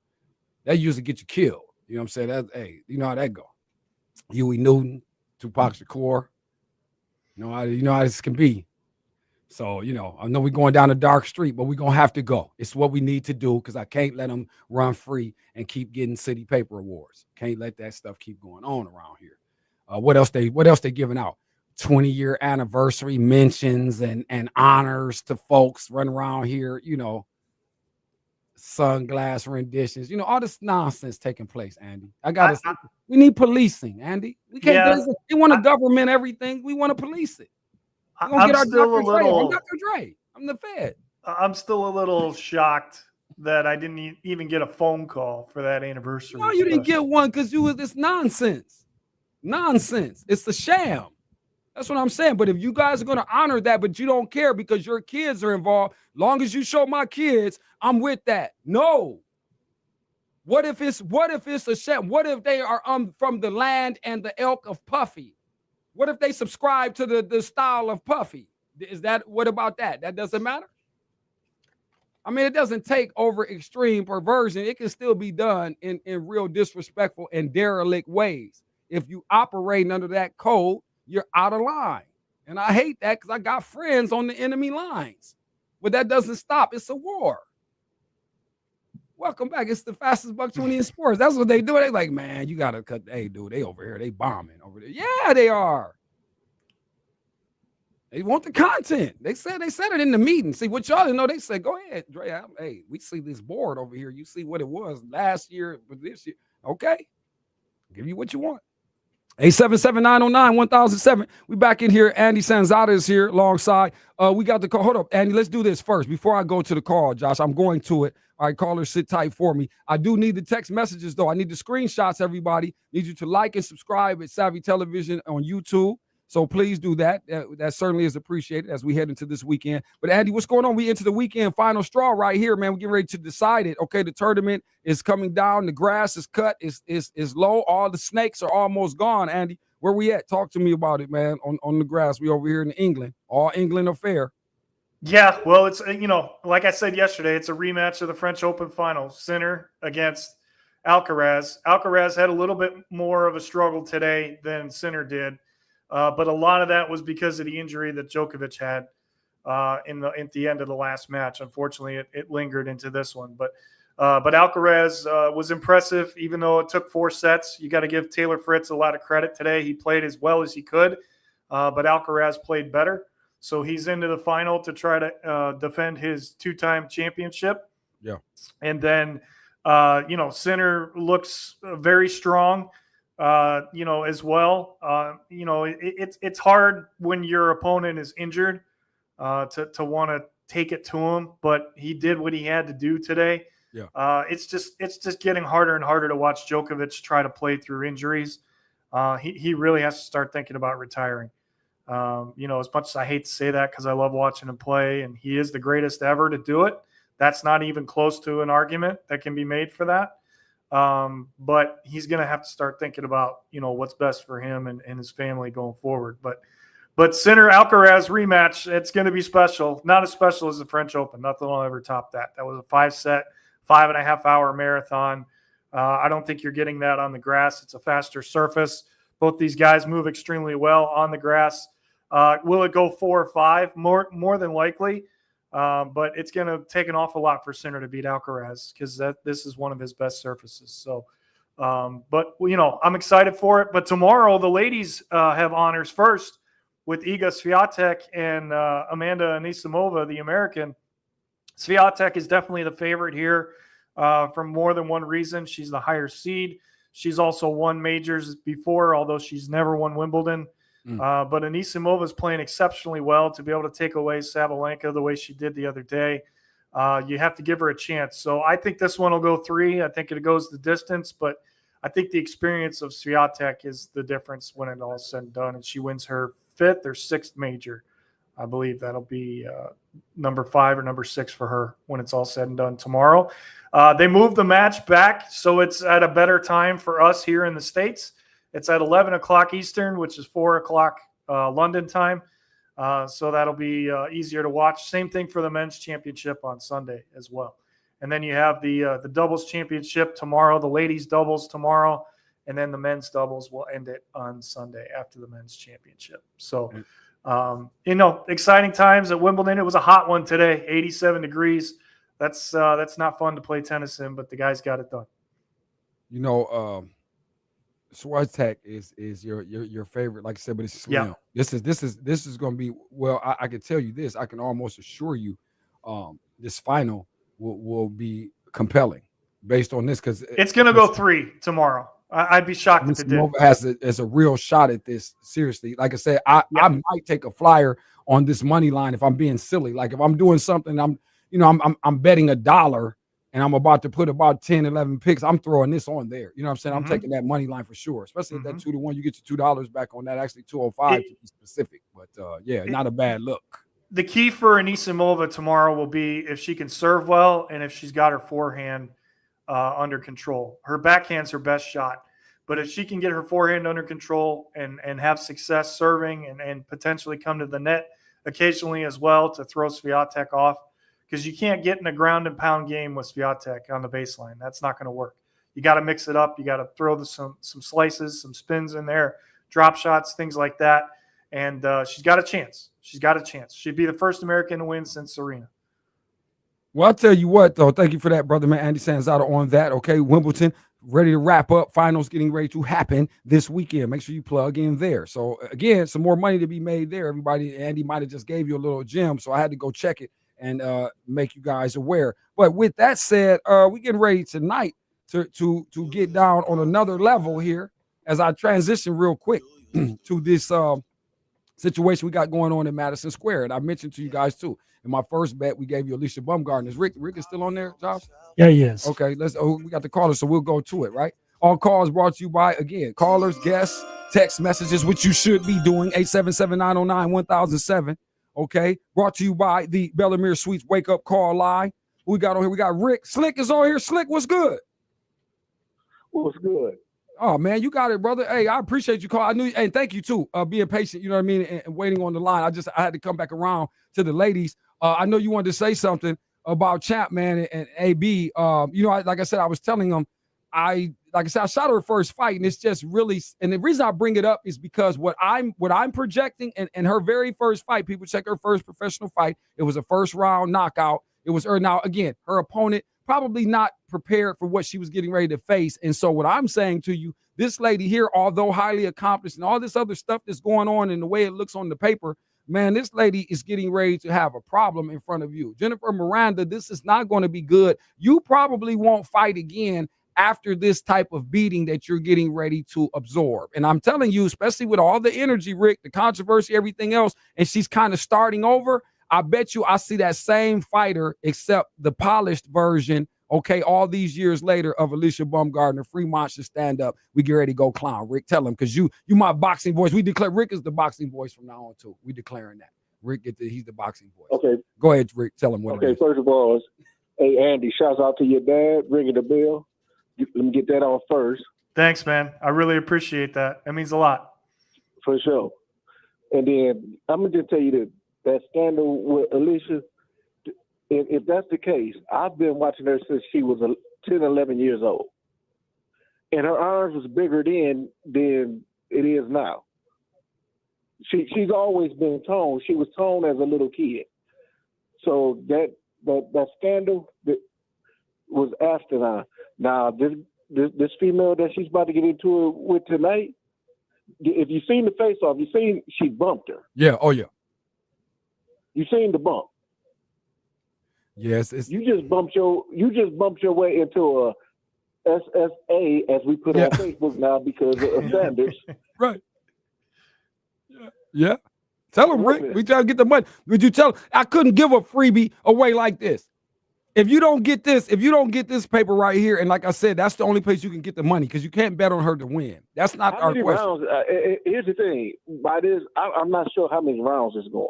That usually get you killed. You know what I'm saying? Hey, you know how that go. Huey Newton, Tupac Shakur. You know how this can be. So, I know we're going down a dark street, but we're going to have to go. It's what we need to do because I can't let them run free and keep getting city paper awards. Can't let that stuff keep going on around here. What else they giving out? 20-year anniversary mentions and honors to folks running around here, sunglass renditions, all this nonsense taking place, Andy. We need policing, Andy. We can't they want to government everything. We want to police it. I'm still I'm Dr. Dre. I'm the Fed. I'm still a little shocked that I didn't even get a phone call for that anniversary. No, you didn't get one because you was this nonsense. It's a sham. That's what I'm saying. But if you guys are going to honor that, but you don't care because your kids are involved, long as you show my kids, I'm with that. No. What if it's a sham? What if they are from the land and the elk of Puffy? What if they subscribe to the style of Puffy? What about that? That doesn't matter? I mean, it doesn't take over extreme perversion. It can still be done in real disrespectful and derelict ways. If you operating under that code, you're out of line. And I hate that because I got friends on the enemy lines. But that doesn't stop. It's a war. Welcome back. It's the fastest buck 20 in sports. That's what they do. They like, man, you got to cut. Hey, dude, they over here. They bombing over there. Yeah, they are. They want the content. They said it in the meeting. See, what y'all didn't know, they said, go ahead, Dre. Hey, we see this board over here. You see what it was last year, but this year. Okay. I'll give you what you want. 877-909-1007. We back in here. Andy Sanzada is here alongside. We got the call. Hold up, Andy. Let's do this first. Before I go to the call, Josh, I'm going to it. All right, callers, sit tight for me. I do need the text messages, though. I need the screenshots, everybody. Need you to like and subscribe at Savvy Television on YouTube. So please do that. That certainly is appreciated as we head into this weekend. But Andy, what's going on? We into the weekend final straw right here, man. We're getting ready to decide it. Okay, the tournament is coming down. The grass is cut. Is low. All the snakes are almost gone. Andy, where we at? Talk to me about it, man. On the grass. We over here in England. All England affair. Yeah, well, it's, like I said yesterday, it's a rematch of the French Open final. Sinner against Alcaraz. Alcaraz had a little bit more of a struggle today than Sinner did. But a lot of that was because of the injury that Djokovic had at the end of the last match. Unfortunately, it lingered into this one. But Alcaraz was impressive, even though it took 4 sets. You got to give Taylor Fritz a lot of credit today. He played as well as he could, but Alcaraz played better. So he's into the final to try to defend his 2-time championship. Yeah. And then, Sinner looks very strong. As well. It's hard when your opponent is injured to want to take it to him, but he did what he had to do today. Yeah. It's just getting harder and harder to watch Djokovic try to play through injuries. He really has to start thinking about retiring. As much as I hate to say that because I love watching him play, and he is the greatest ever to do it. That's not even close to an argument that can be made for that. But he's going to have to start thinking about, what's best for him and his family going forward. But Sinner Alcaraz rematch, it's going to be special. Not as special as the French Open. Nothing will ever top that. That was a 5-set, 5.5-hour marathon. I don't think you're getting that on the grass. It's a faster surface. Both these guys move extremely well on the grass. Will it go 4 or 5? More than likely. But it's going to take an awful lot for Sinner to beat Alcaraz because this is one of his best surfaces. So, I'm excited for it. But tomorrow, the ladies have honors first with Iga Swiatek and Amanda Anisimova, the American. Swiatek is definitely the favorite here for more than one reason. She's the higher seed. She's also won majors before, although she's never won Wimbledon. But Anisimova is playing exceptionally well to be able to take away Sabalenka the way she did the other day. You have to give her a chance. So I think this one will go 3. I think it goes the distance, but I think the experience of Swiatek is the difference when it all is said and done. And she wins her 5th or 6th major. I believe that'll be number 5 or number 6 for her when it's all said and done tomorrow. They moved the match back, so it's at a better time for us here in the States. It's at 11 o'clock Eastern, which is 4 o'clock London time. So that'll be easier to watch. Same thing for the men's championship on Sunday as well. And then you have the doubles championship tomorrow, the ladies doubles tomorrow, and then the men's doubles will end it on Sunday after the men's championship. So, exciting times at Wimbledon. It was a hot one today, 87 degrees. That's not fun to play tennis in, but the guys got it done. Swiatek is your favorite, like I said, but it's slim. Yeah. This is going to be, well, I can tell you this. I can almost assure you this final will be compelling based on this because it's going to go 3 tomorrow. I'd be shocked if it did. Has a real shot at this. Seriously, like I said, I might take a flyer on this money line if I'm being silly. Like if I'm doing something, I'm betting $1. and I'm about to put about 10, 11 picks, I'm throwing this on there. You know what I'm saying? I'm taking that money line for sure, especially at that 2-1. You get your $2 back on that, actually $2.05 to be specific. But, not a bad look. The key for Anisimova tomorrow will be if she can serve well and if she's got her forehand under control. Her backhand's her best shot. But if she can get her forehand under control and have success serving and potentially come to the net occasionally as well to throw Swiatek off, because you can't get in a ground and pound game with Swiatek on the baseline. That's not going to work. You got to mix it up. You got to throw some slices, some spins in there, drop shots, things like that. And she's got a chance. She's got a chance. She'd be the first American to win since Serena. Well, I'll tell you what, though. Thank you for that, brother, man. Andy Sanzada on that. Okay, Wimbledon ready to wrap up. Finals getting ready to happen this weekend. Make sure you plug in there. So, again, some more money to be made there. Everybody, Andy might have just gave you a little gem, so I had to go check it and make you guys aware. But with that said, we're getting ready tonight to get down on another level here. as I transition real quick to this situation we got going on in Madison Square, and I mentioned to you guys too. In my first bet, we gave you Alicia Bumgarner. Rick is still on there, Josh? Yeah, he is. Okay, we got the caller, so we'll go to it, right? All calls brought to you by, again, callers, guests, text messages, which you should be doing, 877-909-1007. Okay, brought to you by the Bellamere Suites Wake Up Call Line. Who we got on here? We got Rick. Slick is on here. Slick, what's good? What's good? Oh, man, you got it, brother. Hey, I appreciate you calling. I knew, and thank you, too, being patient, you know what I mean, and waiting on the line. I had to come back around to the ladies. I know you wanted to say something about Champ, man, and AB. Like I said, I was telling them, I shot her first fight, and it's just really, and the reason I bring it up is because what I'm projecting, and her very first fight, people check her first professional fight, it was a first round knockout. It was her. Now, again, her opponent probably not prepared for what she was getting ready to face. And so what I'm saying to you, this lady here, although highly accomplished and all this other stuff that's going on and the way it looks on the paper, man, this lady is getting ready to have a problem in front of you. Jennifer Miranda, this is not going to be good. You probably won't fight again after this type of beating that you're getting ready to absorb. And I'm telling you, especially with all the energy, Rick, the controversy, everything else, and she's kind of starting over, I bet you I see that same fighter, except the polished version, okay, all these years later, of Alicia Bumgarner. Fremont should stand up. We get ready to go clown. Rick, tell him, because you my boxing voice. We declare Rick is the boxing voice from now on, too. We declaring that. Rick, he's the boxing voice. Okay. Go ahead, Rick. Tell him what it is. Okay, first of all, hey, Andy, shouts out to your dad, ringing the bell. Let me get that on first. Thanks, man. I really appreciate that. That means a lot. For sure. And then I'm going to just tell you that scandal with Alicia, if that's the case, I've been watching her since she was 10, 11 years old. And her arms was bigger then than it is now. She's always been toned. She was toned as a little kid. So that scandal that was asinine. Now, this female that she's about to get into it with tonight, if you've seen the face-off, she bumped her. Yeah, oh yeah. You seen the bump. Yes, you just bumped your way into a SSA, as we put on Facebook now, because of standards. Right. Yeah. Tell him, Rick. We try to get the money. Would you tell him? I couldn't give a freebie away like this. If you don't get this paper right here, and like I said, that's the only place you can get the money, because you can't bet on her to win. That's not our question. Rounds, here's the thing. By this, I'm not sure how many rounds it's going.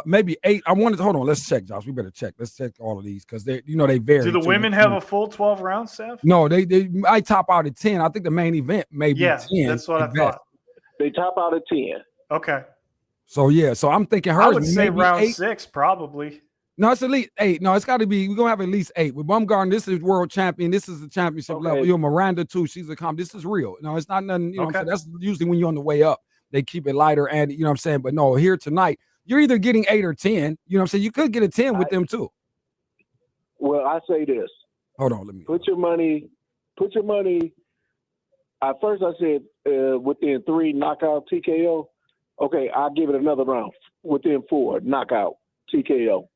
Maybe 8. Hold on. Let's check, Josh. We better check. Let's check all of these, because they vary. Do the women have a full 12 rounds, Seth? No, they might top out at 10. I think the main event may be 10. That's what I thought. They top out at 10. Okay. So I'm thinking hers. I would say round 8. 6, probably. No, it's at least 8. No, it's got to be. We're gonna have at least 8. With Bumgarner, this is world champion. This is the championship level. Miranda too. She's a this is real. No, it's not nothing. You know what I'm saying? That's usually when you're on the way up. They keep it lighter, and you know what I'm saying. But no, here tonight, you're either getting 8 or 10. You know what I'm saying? You could get a 10 with them too. Well, I say this. Hold on, let me put your money. At first, I said within 3 knockout TKO. Okay, I'll give it another round. Within 4 knockout TKO.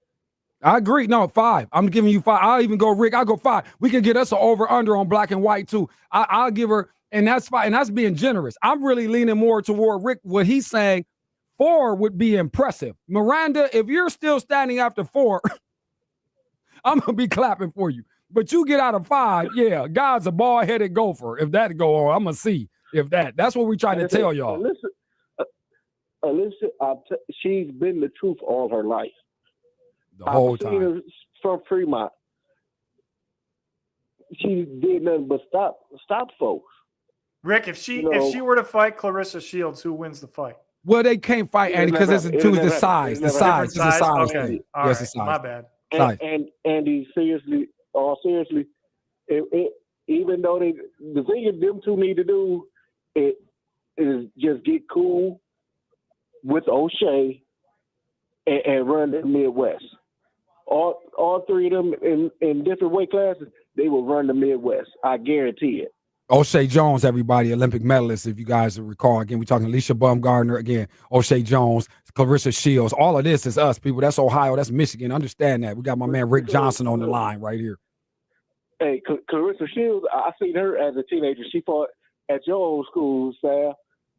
I agree. No, 5. I'm giving you 5. I'll even go, Rick. I'll go 5. We can get us an over-under on black and white, too. I'll give her, and that's fine. And that's being generous. I'm really leaning more toward Rick. What he's saying, 4 would be impressive. Miranda, if you're still standing after 4, I'm going to be clapping for you. But you get out of 5, yeah, God's a bald-headed gopher. If that go on, I'm going to see if that. That's what we try to tell y'all. Alicia, she's been the truth all her life. The whole time. I've seen her from Fremont. She did nothing but stop folks. Rick, if she were to fight Clarissa Shields, who wins the fight? Well, they can't fight, Andy, because it's the size. The size. It's the size. Okay. All right. My bad. And Andy, seriously, even though the thing them two need to do is just get cool with O'Shea and run the Midwest. All 3 of them in different weight classes, they will run the Midwest. I guarantee it. O'Shea Jones, everybody, Olympic medalist, if you guys recall. Again, we're talking Alicia Bumgarner, again, O'Shea Jones, Clarissa Shields. All of this is us, people. That's Ohio. That's Michigan. Understand that. We got my man Rick Johnson on the line right here. Hey, Clarissa Shields, I seen her as a teenager. She fought at your old school, Sam,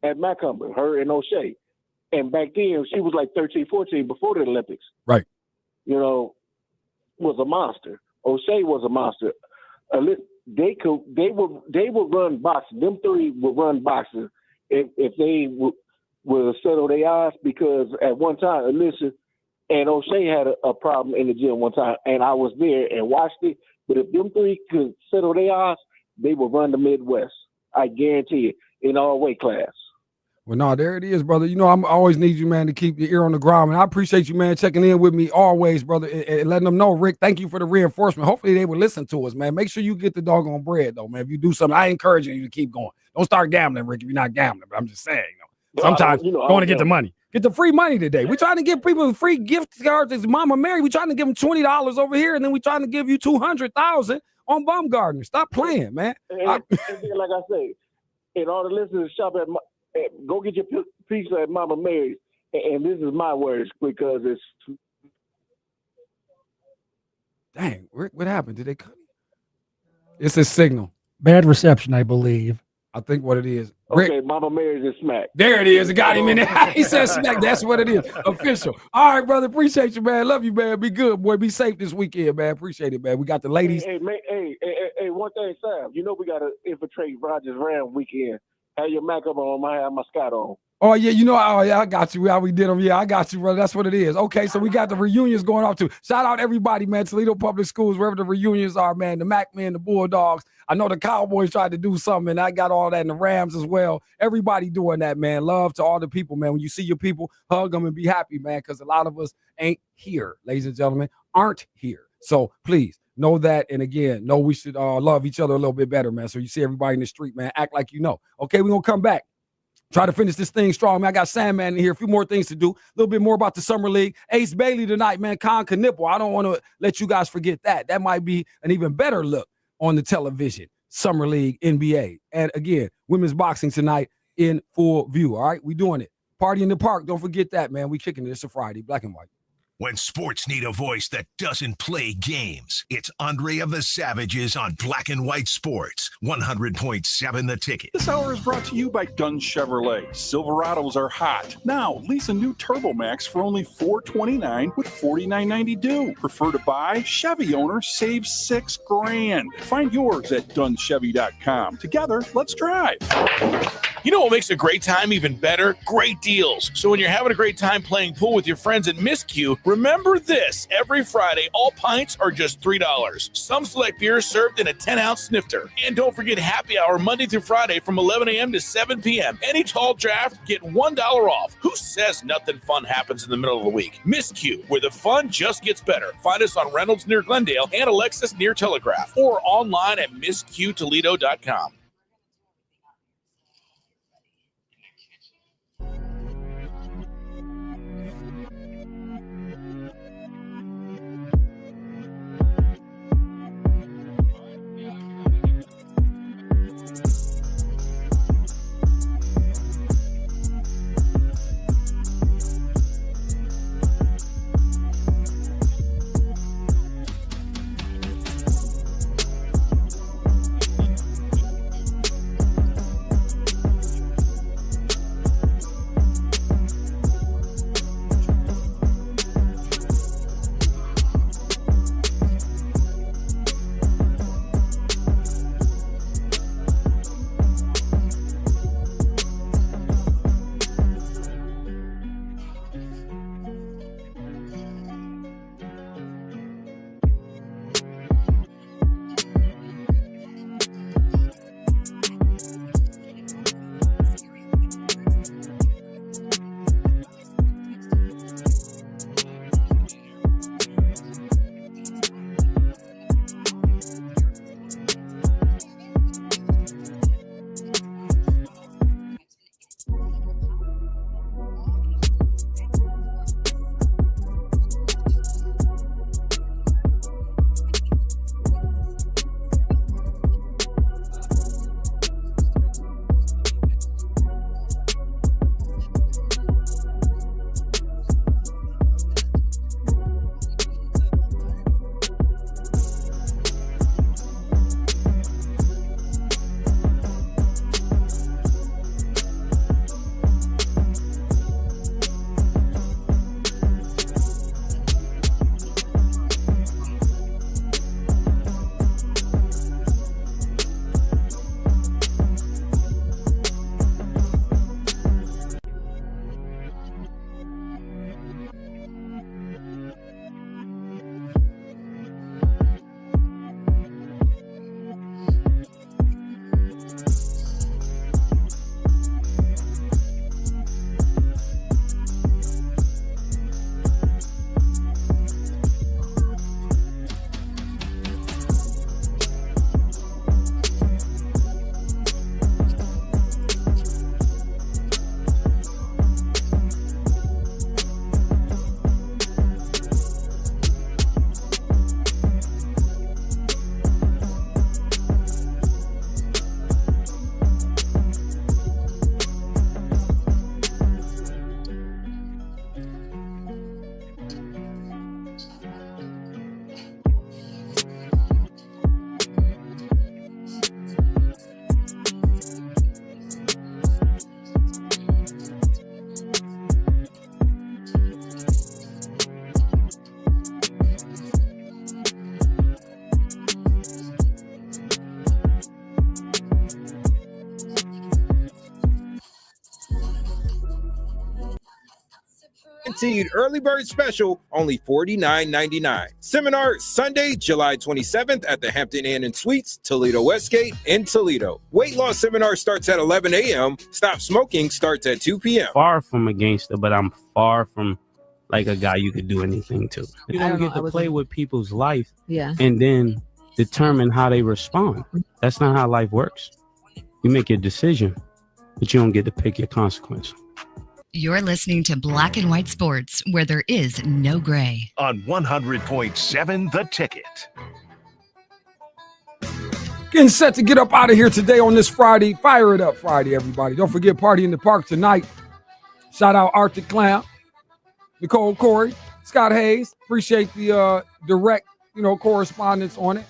at Macomber, her and O'Shea. And back then, she was like 13, 14 before the Olympics. Right. You know, was a monster. O'Shea was a monster. They would run boxing. Them three would run boxing if they would settle their eyes, because at one time, Alicia and O'Shea had a problem in the gym one time, and I was there and watched it. But if them three could settle their eyes, they would run the Midwest. I guarantee it, in all weight class. Well, no, there it is, brother. You know, I always need you, man, to keep your ear on the ground. And I appreciate you, man, checking in with me always, brother, and letting them know, Rick, thank you for the reinforcement. Hopefully they will listen to us, man. Make sure you get the doggone bread, though, man. If you do something, I encourage you to keep going. Don't start gambling, Rick, if you're not gambling. But I'm just saying, sometimes going to get the money. Get the free money today. We're trying to give people free gift cards. It's Mama Mary. We're trying to give them $20 over here, and then we're trying to give you $200,000 on Baumgartner. Stop playing, man. And like I say, and all the listeners shop at go get your pizza at Mama Mary's. And this is my words, because it's. Dang, Rick, what happened? Did they cut? It's a signal. Bad reception, I believe. I think what it is. Okay, Rick, Mama Mary's is smack. there it is. It got him in there. He said smack. That's what it is. Official. All right, brother. Appreciate you, man. Love you, man. Be good, boy. Be safe this weekend, man. Appreciate it, man. We got the ladies. Hey, one thing, Sam. You know we got to infiltrate Rogers Ram weekend. Have your Mac up on, I have my Scott on. Oh, yeah, you know, oh, yeah, I got you. How we did them. Yeah, I got you, brother. That's what it is. Okay, so we got the reunions going off, too. Shout out everybody, man. Toledo Public Schools, wherever the reunions are, man. The Mac men, the Bulldogs. I know the Cowboys tried to do something, and I got all that in the Rams as well. Everybody doing that, man. Love to all the people, man. When you see your people, hug them and be happy, man, because a lot of us ain't here, ladies and gentlemen, aren't here. So please know that. And again, know we should love each other a little bit better, man. So you see everybody in the street, man, act like you know. Okay, we're going to come back. Try to finish this thing strong, man. I got Sandman in here. A few more things to do. A little bit more about the Summer League. Ace Bailey tonight, man. Con Knipple. I don't want to let you guys forget that. That might be an even better look on the television. Summer League, NBA. And again, women's boxing tonight in full view. All right, we doing it. Party in the park. Don't forget that, man. We kicking it. It's a Friday. Black and white. When sports need a voice that doesn't play games, it's Andre of the Savages on Black and White Sports, 100.7 The Ticket. This hour is brought to you by Dunn Chevrolet. Silverados are hot. Now, lease a new Turbo Max for only $429 with $49.90 due. Prefer to buy? Chevy owner saves $6,000. Find yours at DunnChevy.com. Together, let's drive. You know what makes a great time even better? Great deals. So when you're having a great time playing pool with your friends at Miscue, remember this. Every Friday, all pints are just $3. Some select beers served in a 10-ounce snifter. And don't forget happy hour Monday through Friday from 11 a.m. to 7 p.m. Any tall draft, get $1 off. Who says nothing fun happens in the middle of the week? Miscue, where the fun just gets better. Find us on Reynolds near Glendale and Alexis near Telegraph, or online at MiscueToledo.com. guaranteed early bird special, only $49.99. Seminar Sunday, July 27th at the Hampton Inn and Suites, Toledo Westgate in Toledo. Weight loss seminar starts at 11 a.m. Stop smoking starts at 2 p.m. Far from a gangster, but I'm far from like a guy you could do anything to. You don't get to play with people's life and then determine how they respond. That's not how life works. You make your decision, but you don't get to pick your consequence. You're listening to Black and White Sports, where there is no gray. On 100.7 The Ticket. Getting set to get up out of here today on this Friday. Fire it up Friday, everybody. Don't forget Party in the Park tonight. Shout out Arctic Clown, Nicole Corey, Scott Hayes. Appreciate the direct, correspondence on it.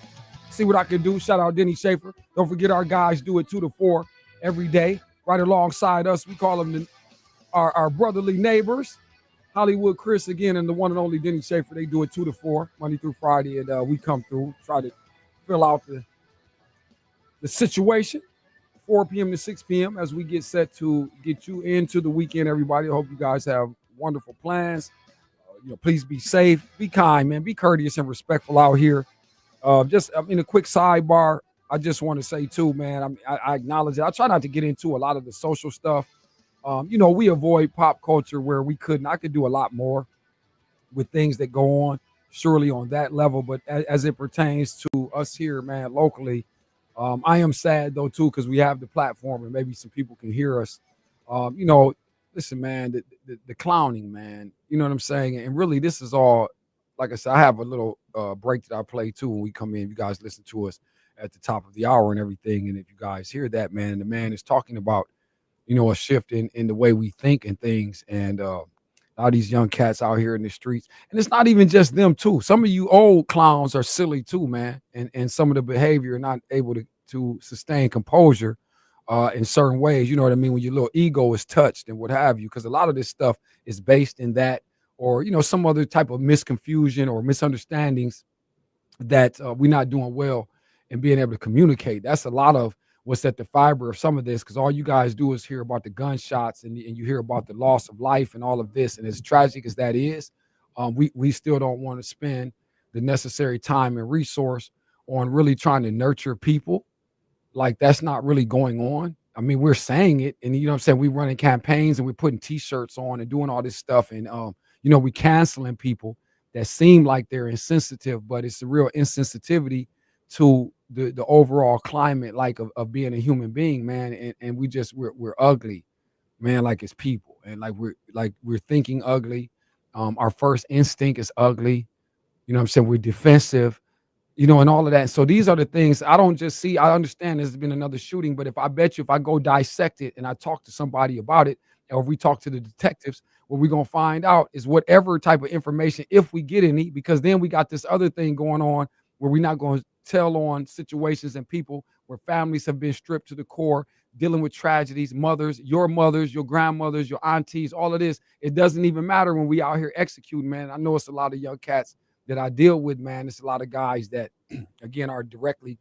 See what I can do. Shout out Denny Schaefer. Don't forget our guys do it 2 to 4 every day, right alongside us. We call them our brotherly neighbors. Hollywood Chris again and the one and only Denny Schaefer. They do it 2 to 4 Monday through Friday, and we come through, try to fill out the situation. 4 p.m. to 6 p.m. as we get set to get you into the weekend, everybody. I hope you guys have wonderful plans. Please be safe, be kind, man, be courteous and respectful out here. A quick sidebar. I just want to say too, man, I acknowledge it. I try not to get into a lot of the social stuff. We avoid pop culture where we couldn't. I could do a lot more with things that go on, surely on that level. But as it pertains to us here, man, locally, I am sad though too, because we have the platform and maybe some people can hear us. Listen, man, the clowning, man. You know what I'm saying? And really, this is all. Like I said, I have a little break that I play too when we come in. You guys listen to us at the top of the hour and everything. And if you guys hear that, man, the man is talking about, a shift in the way we think and things. And all these young cats out here in the streets. And it's not even just them too. Some of you old clowns are silly too, man. And some of the behavior not able to sustain composure in certain ways. You know what I mean? When your little ego is touched and what have you. Because a lot of this stuff is based in that, or, some other type of misconfusion or misunderstandings that we're not doing well in being able to communicate. That's a lot of what's at the fiber of some of this, because all you guys do is hear about the gunshots and you hear about the loss of life and all of this. And as tragic as that is, we still don't want to spend the necessary time and resource on really trying to nurture people. Like, that's not really going on. I mean, we're saying it, and I'm saying, we're running campaigns and we're putting T-shirts on and doing all this stuff. And, we canceling people that seem like they're insensitive, but it's a real insensitivity to the overall climate, like of being a human being, man. And we're ugly, man, like it's people. And we're thinking ugly. Our first instinct is ugly. You know what I'm saying? We're defensive, and all of that. So these are the things I don't just see. I understand there's been another shooting, but if I go dissect it and I talk to somebody about it, or if we talk to the detectives, what we're going to find out is whatever type of information, if we get any, because then we got this other thing going on where we're not going to tell on situations and people where families have been stripped to the core, dealing with tragedies, mothers, your grandmothers, your aunties, all of this. It doesn't even matter when we out here executing, man. I know it's a lot of young cats that I deal with, man. It's a lot of guys that, again, are directly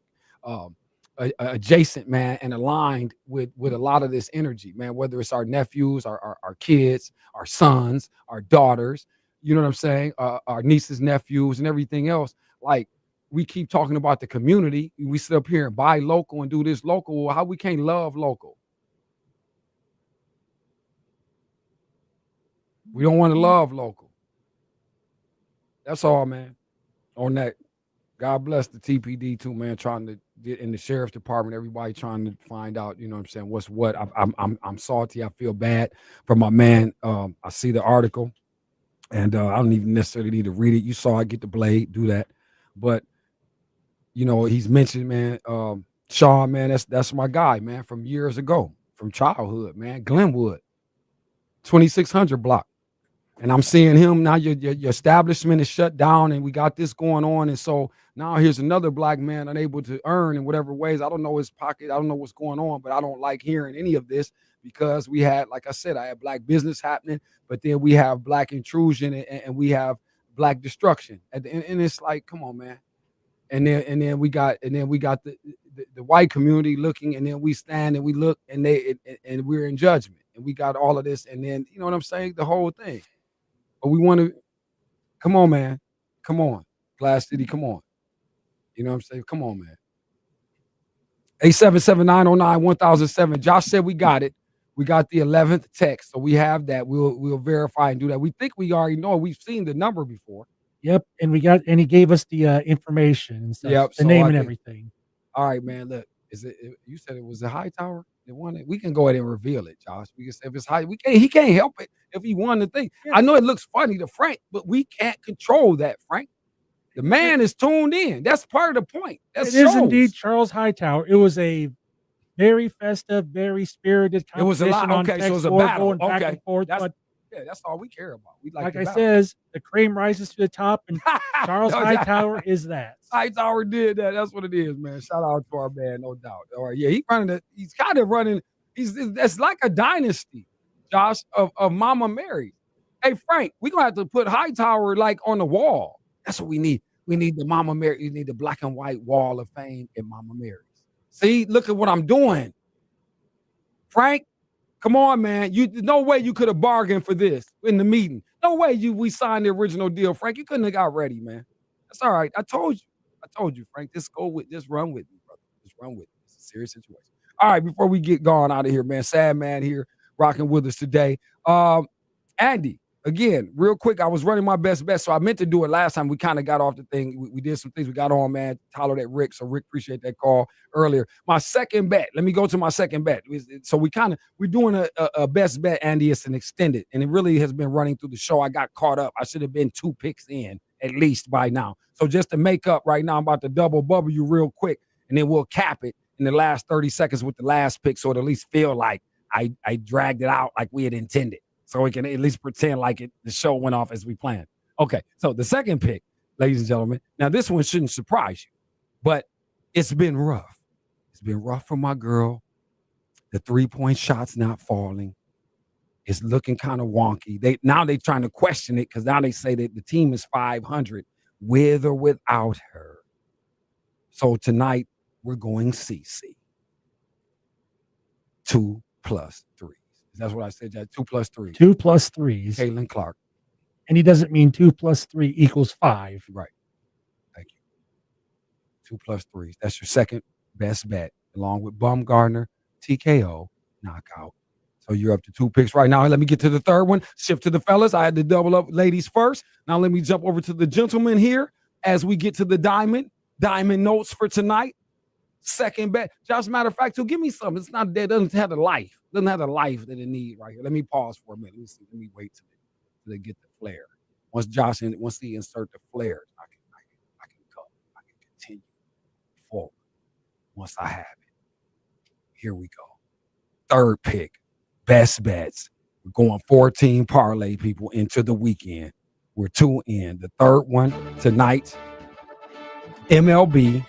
adjacent, man, and aligned with a lot of this energy, man, whether it's our nephews, our kids, our sons, our daughters, you know what I'm saying, our nieces, nephews, and everything else. Like, we keep talking about the community. We sit up here and buy local and do this local. Well, how we can't love local? We don't want to love local. That's all, man. On that, God bless the TPD too, man, trying to get in the sheriff's department, everybody trying to find out, you know what I'm saying, what's what. I'm salty. I feel bad for my man. I see the article and I don't even necessarily need to read it. You saw it, get the blade, do that. But, he's mentioned, man, Sean, man, that's my guy, man, from years ago, from childhood, man, Glenwood, 2600 block. And I'm seeing him now. Your establishment is shut down, and we got this going on. And so now here's another black man unable to earn in whatever ways. I don't know his pocket. I don't know what's going on, but I don't like hearing any of this because we had, like I said, I had black business happening, but then we have black intrusion and we have black destruction. And it's like, come on, man. And then we got the white community looking, and then we stand and we look, and we're in judgment, and we got all of this, and then you know what I'm saying, the whole thing. But we want to come on, man. Come on. Glass City, come on. You know what I'm saying? Come on, man. 877-909-1007. Josh said we got it. We got the 11th text, so we have that. We'll verify and do that. We think we already know. We've seen the number before. Yep, and he gave us the information and stuff, Yep, the so name I and think- everything. All right, man. Look, you said it was a high tower that won it? We can go ahead and reveal it, Josh. We can say if it's high, he can't help it if he won the thing. I know it looks funny to Frank, but we can't control that, Frank. The man is tuned in. That's part of the point. That It is indeed Charles Hightower. It was a very festive, very spirited It was a lot. competition on Okay, so it text was a board, battle. going back Okay. and forth. But That's all we care about. We like the I battle. says, the cream rises to the top, and Charles No, Hightower is that. Hightower did that. That's what it is, man. Shout out to our man, no doubt. All right, yeah, he's kind of running. That's like a dynasty, Josh, of Mama Mary. Hey, Frank, we're gonna have to put Hightower like on the wall. That's what we need. We need the Mama Mary. You need the black and white wall of fame in Mama Mary's. See, look at what I'm doing. Frank, come on, man. No way you could have bargained for this in the meeting. No way we signed the original deal, Frank. You couldn't have got ready, man. That's all right. I told you, Frank. Just run with me, brother. Just run with me. It's a serious situation. All right, before we get gone out of here, man. Sad man here rocking with us today. Andy, again, real quick, I was running my best bet, so I meant to do it last time. We kind of got off the thing. We did some things. We got on, man. Hollered at Rick, so Rick, appreciate that call earlier. My second bet. Let me go to my second bet. So we're doing a best bet, Andy. It's an extended, and it really has been running through the show. I got caught up. I should have been 2 picks in at least by now. So just to make up right now, I'm about to double bubble you real quick, and then we'll cap it in the last 30 seconds with the last pick, so it at least feel like I dragged it out like we had intended. So we can at least pretend like the show went off as we planned. Okay, so the second pick, ladies and gentlemen. Now, this one shouldn't surprise you, but it's been rough. It's been rough for my girl. The 3-point shot's not falling. It's looking kind of wonky. They're trying to question it because now they say that the team is 500 with or without her. So tonight, we're going CC. 2 + 3. That's what I said, Jack. 2 + 3. 2 + 3s. Caitlin Clark. And he doesn't mean 2 + 3 = 5. Right. Thank you. 2 + 3s. That's your second best bet, along with Baumgartner, TKO, knockout. So you're up to 2 picks right now. Let me get to the third one. Shift to the fellas. I had to double up ladies first. Now let me jump over to the gentlemen here as we get to the diamond notes for tonight. Second bet. Josh, matter of fact, give me something. It's not dead. Doesn't have a life. Doesn't have the life that it needs right here. Let me pause for a minute. Let me see. Let me wait till they get the flare. Once he insert the flare, I can go. I can continue forward. Once I have it. Here we go. Third pick. Best bets. We're going 14 parlay people into the weekend. We're 2 in. The third one tonight. MLB.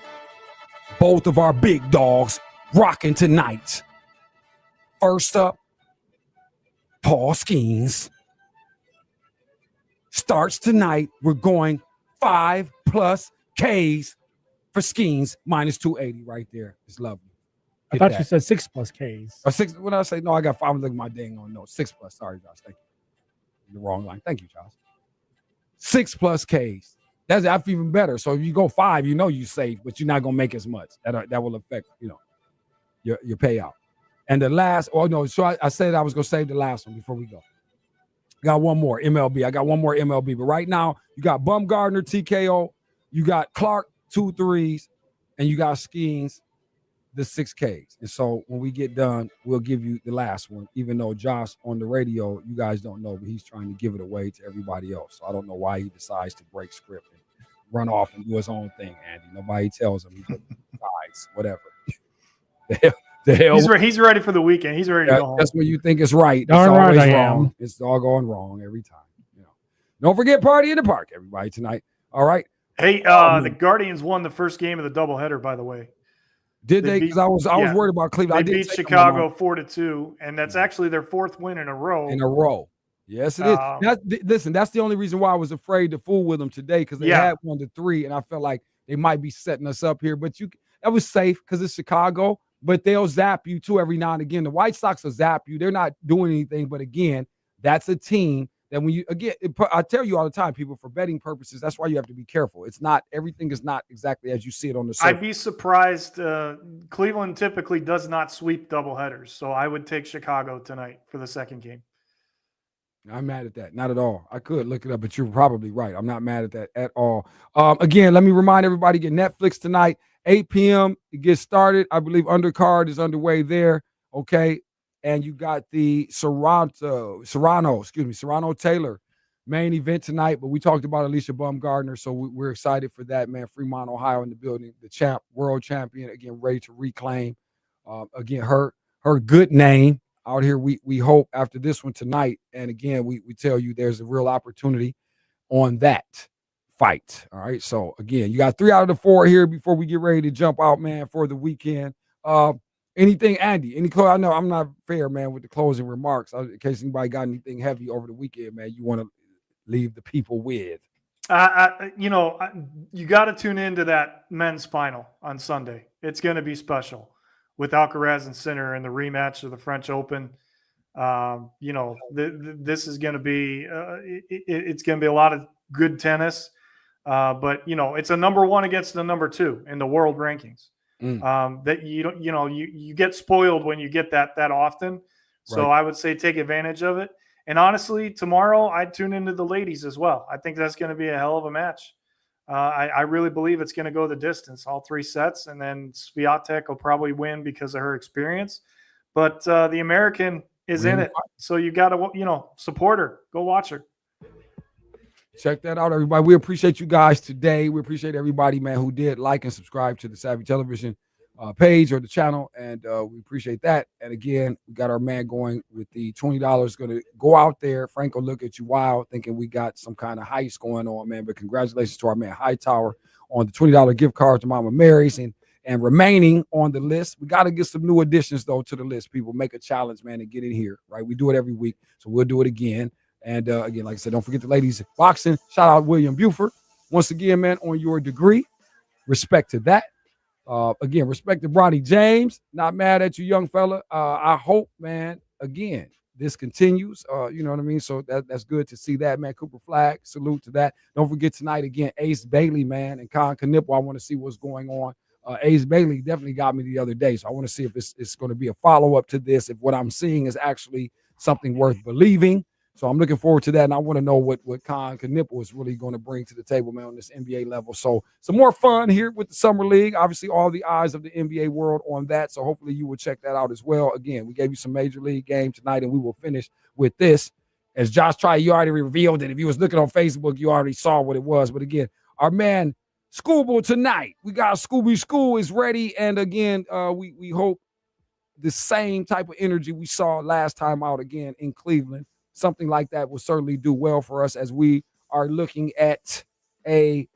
Both of our big dogs rocking tonight. First up, Paul Skeens. Starts tonight. We're going 5+ Ks for Skeens, -280 right there. It's lovely. I thought you said 6+ Ks. Or 6. What did I say? No, I got 5. I'm looking at my dang on note. 6+. Sorry, Josh. Thank you. The wrong line. Thank you, Josh. 6+ Ks. That's even better. So if you go 5, you safe, but you're not gonna make as much. That will affect your payout. And the last, so I said I was gonna save the last one before we go. Got one more MLB. I got one more MLB, but right now you got Baumgartner, TKO, you got Clark 2 3s, and you got Skeens, the 6 Ks. And so when we get done, we'll give you the last one, even though Josh on the radio, you guys don't know, but he's trying to give it away to everybody else. So I don't know why he decides to break script and run off and do his own thing, Andy. Nobody tells him. He decides, whatever. The hell. He's ready for the weekend. He's ready to go home. That's when you think it's right. It's Darn right always I wrong. am. It's all going wrong every time. Don't forget Party in the Park, everybody, tonight. All right. Hey, the Guardians won the first game of the doubleheader, by the way. Did they? Because I was worried about Cleveland. They beat Chicago 4-2, and that's actually their 4th win in a row. Yes, it is. Listen, that's the only reason why I was afraid to fool with them today, because they had 1-3, and I felt like they might be setting us up here. But that was safe because it's Chicago, but they'll zap you too every now and again. The White Sox will zap you. They're not doing anything, but again, that's a team that when you, again, I tell you all the time, people, for betting purposes, that's why you have to be careful. It's not, everything is not exactly as you see it on the surface. I'd be surprised. Cleveland typically does not sweep doubleheaders, so I would take Chicago tonight for the second game. I'm mad at that. Not at all. I could look it up, but you're probably right. I'm not mad at that at all. Again, let me remind everybody, get Netflix tonight, 8 p.m. It gets started. I believe undercard is underway there. Okay. And you got the Serrano Taylor main event tonight, but we talked about Alicia Baumgardner, so we're excited for that, man. Fremont, Ohio in the building, the world champion, again, ready to reclaim, again, her good name out here. We hope after this one tonight, and again, we tell you there's a real opportunity on that fight. All right, so again, you got 3 out of the 4 here before we get ready to jump out, man, for the weekend. Anything, Andy? I know I'm not fair, man, with the closing remarks. In case anybody got anything heavy over the weekend, man, you want to leave the people with? You got to tune into that men's final on Sunday. It's going to be special with Alcaraz and Sinner in the rematch of the French Open. This is going to be it's going to be a lot of good tennis, but it's a number 1 against the number 2 in the world rankings. That you get spoiled when you get that often. So Right. I would say take advantage of it. And honestly, tomorrow I'd tune into the ladies as well. I think that's going to be a hell of a match. I really believe it's going to go the distance, all 3 sets, and then Swiatek will probably win because of her experience. But the American is in it, so you got to support her. Go watch her. Check that out, everybody. We appreciate you guys today. We appreciate everybody, man, who did like and subscribe to the Savvy Television page or the channel, and we appreciate that. And again, we got our man going with the $20 going to go out there. Frank will look at you wild thinking we got some kind of heist going on, man, but congratulations to our man Hightower on the $20 gift card to Mama Mary's, and remaining on the list. We got to get some new additions, though, to the list. People, make a challenge, man, and get in here, right? We do it every week, so we'll do it again. And again, like I said, don't forget the ladies boxing. Shout out William Buford. Once again, man, on your degree. Respect to that. Again, respect to Bronny James. Not mad at you, young fella. I hope, man, again, this continues. You know what I mean? So that's good to see that, man. Cooper Flag, salute to that. Don't forget tonight, again, Ace Bailey, man, and Con Knipple. I want to see what's going on. Ace Bailey definitely got me the other day. So I want to see if it's going to be a follow-up to this, if what I'm seeing is actually something worth believing. So I'm looking forward to that, and I want to know what Con Knipple is really going to bring to the table, man, on this NBA level. So some more fun here with the Summer League. Obviously, all the eyes of the NBA world on that, so hopefully you will check that out as well. Again, we gave you some Major League game tonight, and we will finish with this. As Josh tried, you already revealed it. If you was looking on Facebook, you already saw what it was. But again, our man Scooble tonight. We got Scooby School is ready, and again, we hope the same type of energy we saw last time out again in Cleveland. Something like that will certainly do well for us as we are looking at a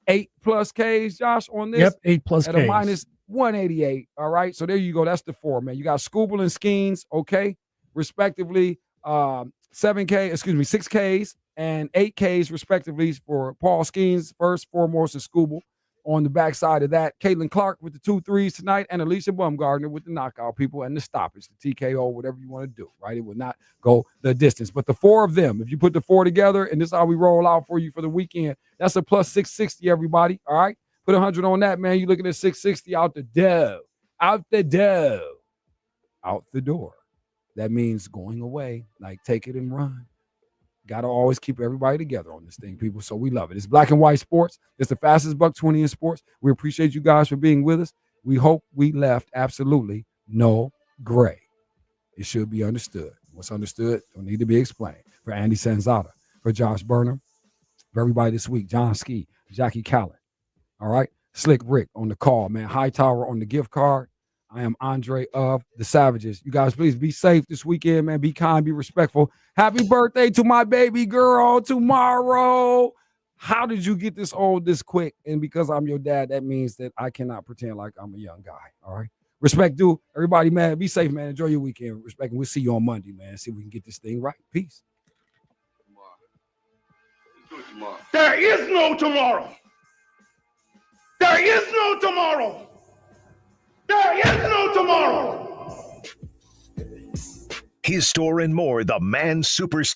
8+ Ks, Josh, on this. Yep, 8+ at Ks. a minus 188. All right, so there you go. That's the 4, man. You got Scooble and Skeens, okay, respectively. 6 Ks and 8 Ks, respectively, for Paul Skeens first, foremost, and Scooble. On the backside of that, Caitlin Clark with the 2 threes tonight, and Alicia Baumgardner with the knockout, people, and the stoppage, the TKO, whatever you want to do, right? It would not go the distance. But the 4 of them, if you put the 4 together, and this is how we roll out for you for the weekend, that's a plus 660, everybody, all right? Put 100 on that, man. You're looking at 660 out the door. Out the door. Out the door. That means going away, like take it and run. Got to always keep everybody together on this thing, people. So we love it. It's Black and White Sports. It's the fastest $120 in sports. We appreciate you guys for being with us. We hope we left absolutely no gray. It should be understood. What's understood don't need to be explained. For Andy Sanzata, for Josh Burnham, for everybody this week, John Ski, Jackie Callan. All right. Slick Rick on the call, man. Hightower on the gift card. I am Andre of the Savages. You guys, please be safe this weekend, man. Be kind, be respectful. Happy birthday to my baby girl tomorrow. How did you get this old this quick? And because I'm your dad, that means that I cannot pretend like I'm a young guy. All right. Respect, dude. Everybody, man. Be safe, man. Enjoy your weekend. Respect, and we'll see you on Monday, man. See if we can get this thing right. Peace. There is no tomorrow. There is no tomorrow. There is no tomorrow. His store and more, the Man Superstore.